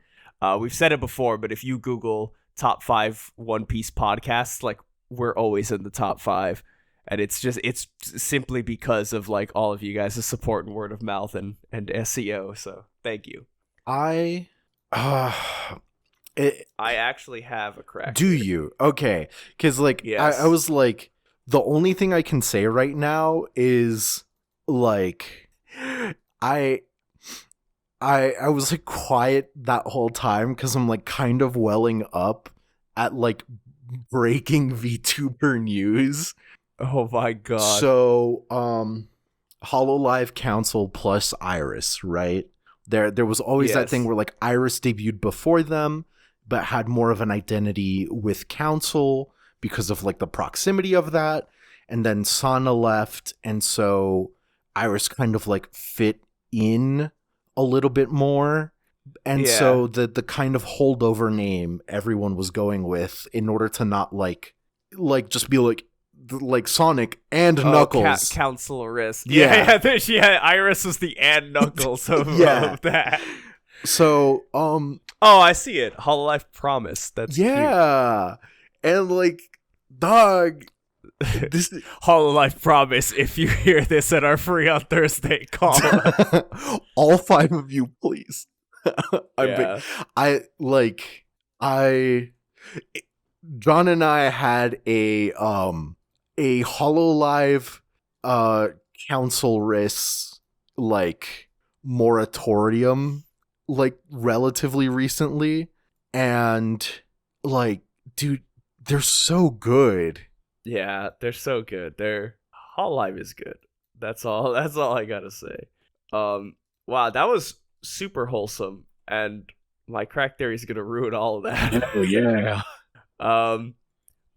We've said it before, but if you Google top 5 One Piece podcasts, like, we're always in the top 5, and it's simply because of like all of you guys' support and word of mouth and SEO. So thank you. I actually have a crack. Do you? Okay, because like yes. I was like, the only thing I can say right now is like I was like quiet that whole time because I'm like kind of welling up at like breaking VTuber news. Oh my god. So Hololive Council plus Iris, right? There was always that thing where like Iris debuted before them, but had more of an identity with Council because of like the proximity of that. And then Sana left, and so Iris kind of like fit in a little bit more, and so the kind of holdover name everyone was going with in order to not like just be like Sonic and Knuckles. Counseloress. Yeah. Iris was the and Knuckles of that. So I see it. Hololive Promise. That's cute. And like, dog, this Hololive Promise. If you hear this and are free on Thursday, call us. All 5 of you, please. John and I had a Hololive Councilress like moratorium like relatively recently, and like, dude, they're so good. Yeah, they're so good. Hololive is good. That's all I gotta say. Wow, that was super wholesome, and my crack theory is gonna ruin all of that. Oh yeah. All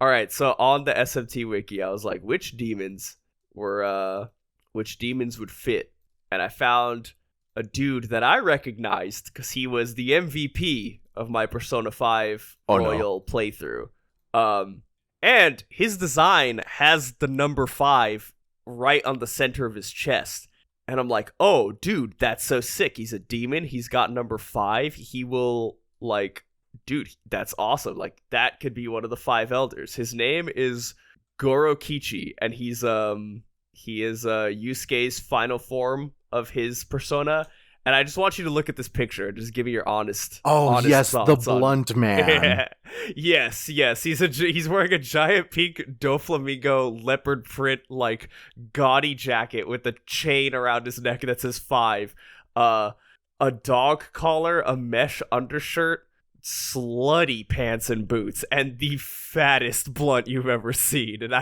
right, so on the SMT wiki, I was like, which demons would fit? And I found a dude that I recognized because he was the MVP of my Persona 5 Royal playthrough. And his design has the number 5 right on the center of his chest. And I'm like, oh, dude, that's so sick. He's a demon. He's got number 5. He will, like, dude, that's awesome. Like, that could be one of the 5 elders. His name is Goro Kichi, and he is Yusuke's final form of his persona. And I just want you to look at this picture and just give me your honest yes, the thoughts blunt man. Yes. He's wearing a giant pink Doflamingo leopard print, like, gaudy jacket with a chain around his neck that says 5. A dog collar, a mesh undershirt, slutty pants and boots, and the fattest blunt you've ever seen. And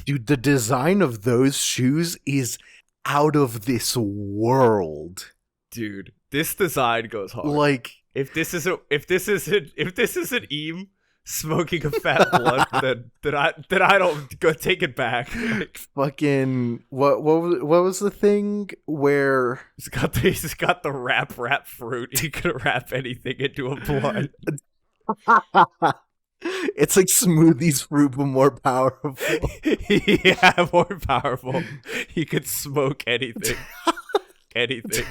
dude, the design of those shoes is out of this world. Dude, this design goes hard. Like, if this isn't Eam smoking a fat blunt, then I don't go take it back. Fucking what was the thing where he's got the rap fruit. He could wrap anything into a blunt. It's like Smoothie's fruit, but more powerful. Yeah, more powerful. He could smoke anything. Anything.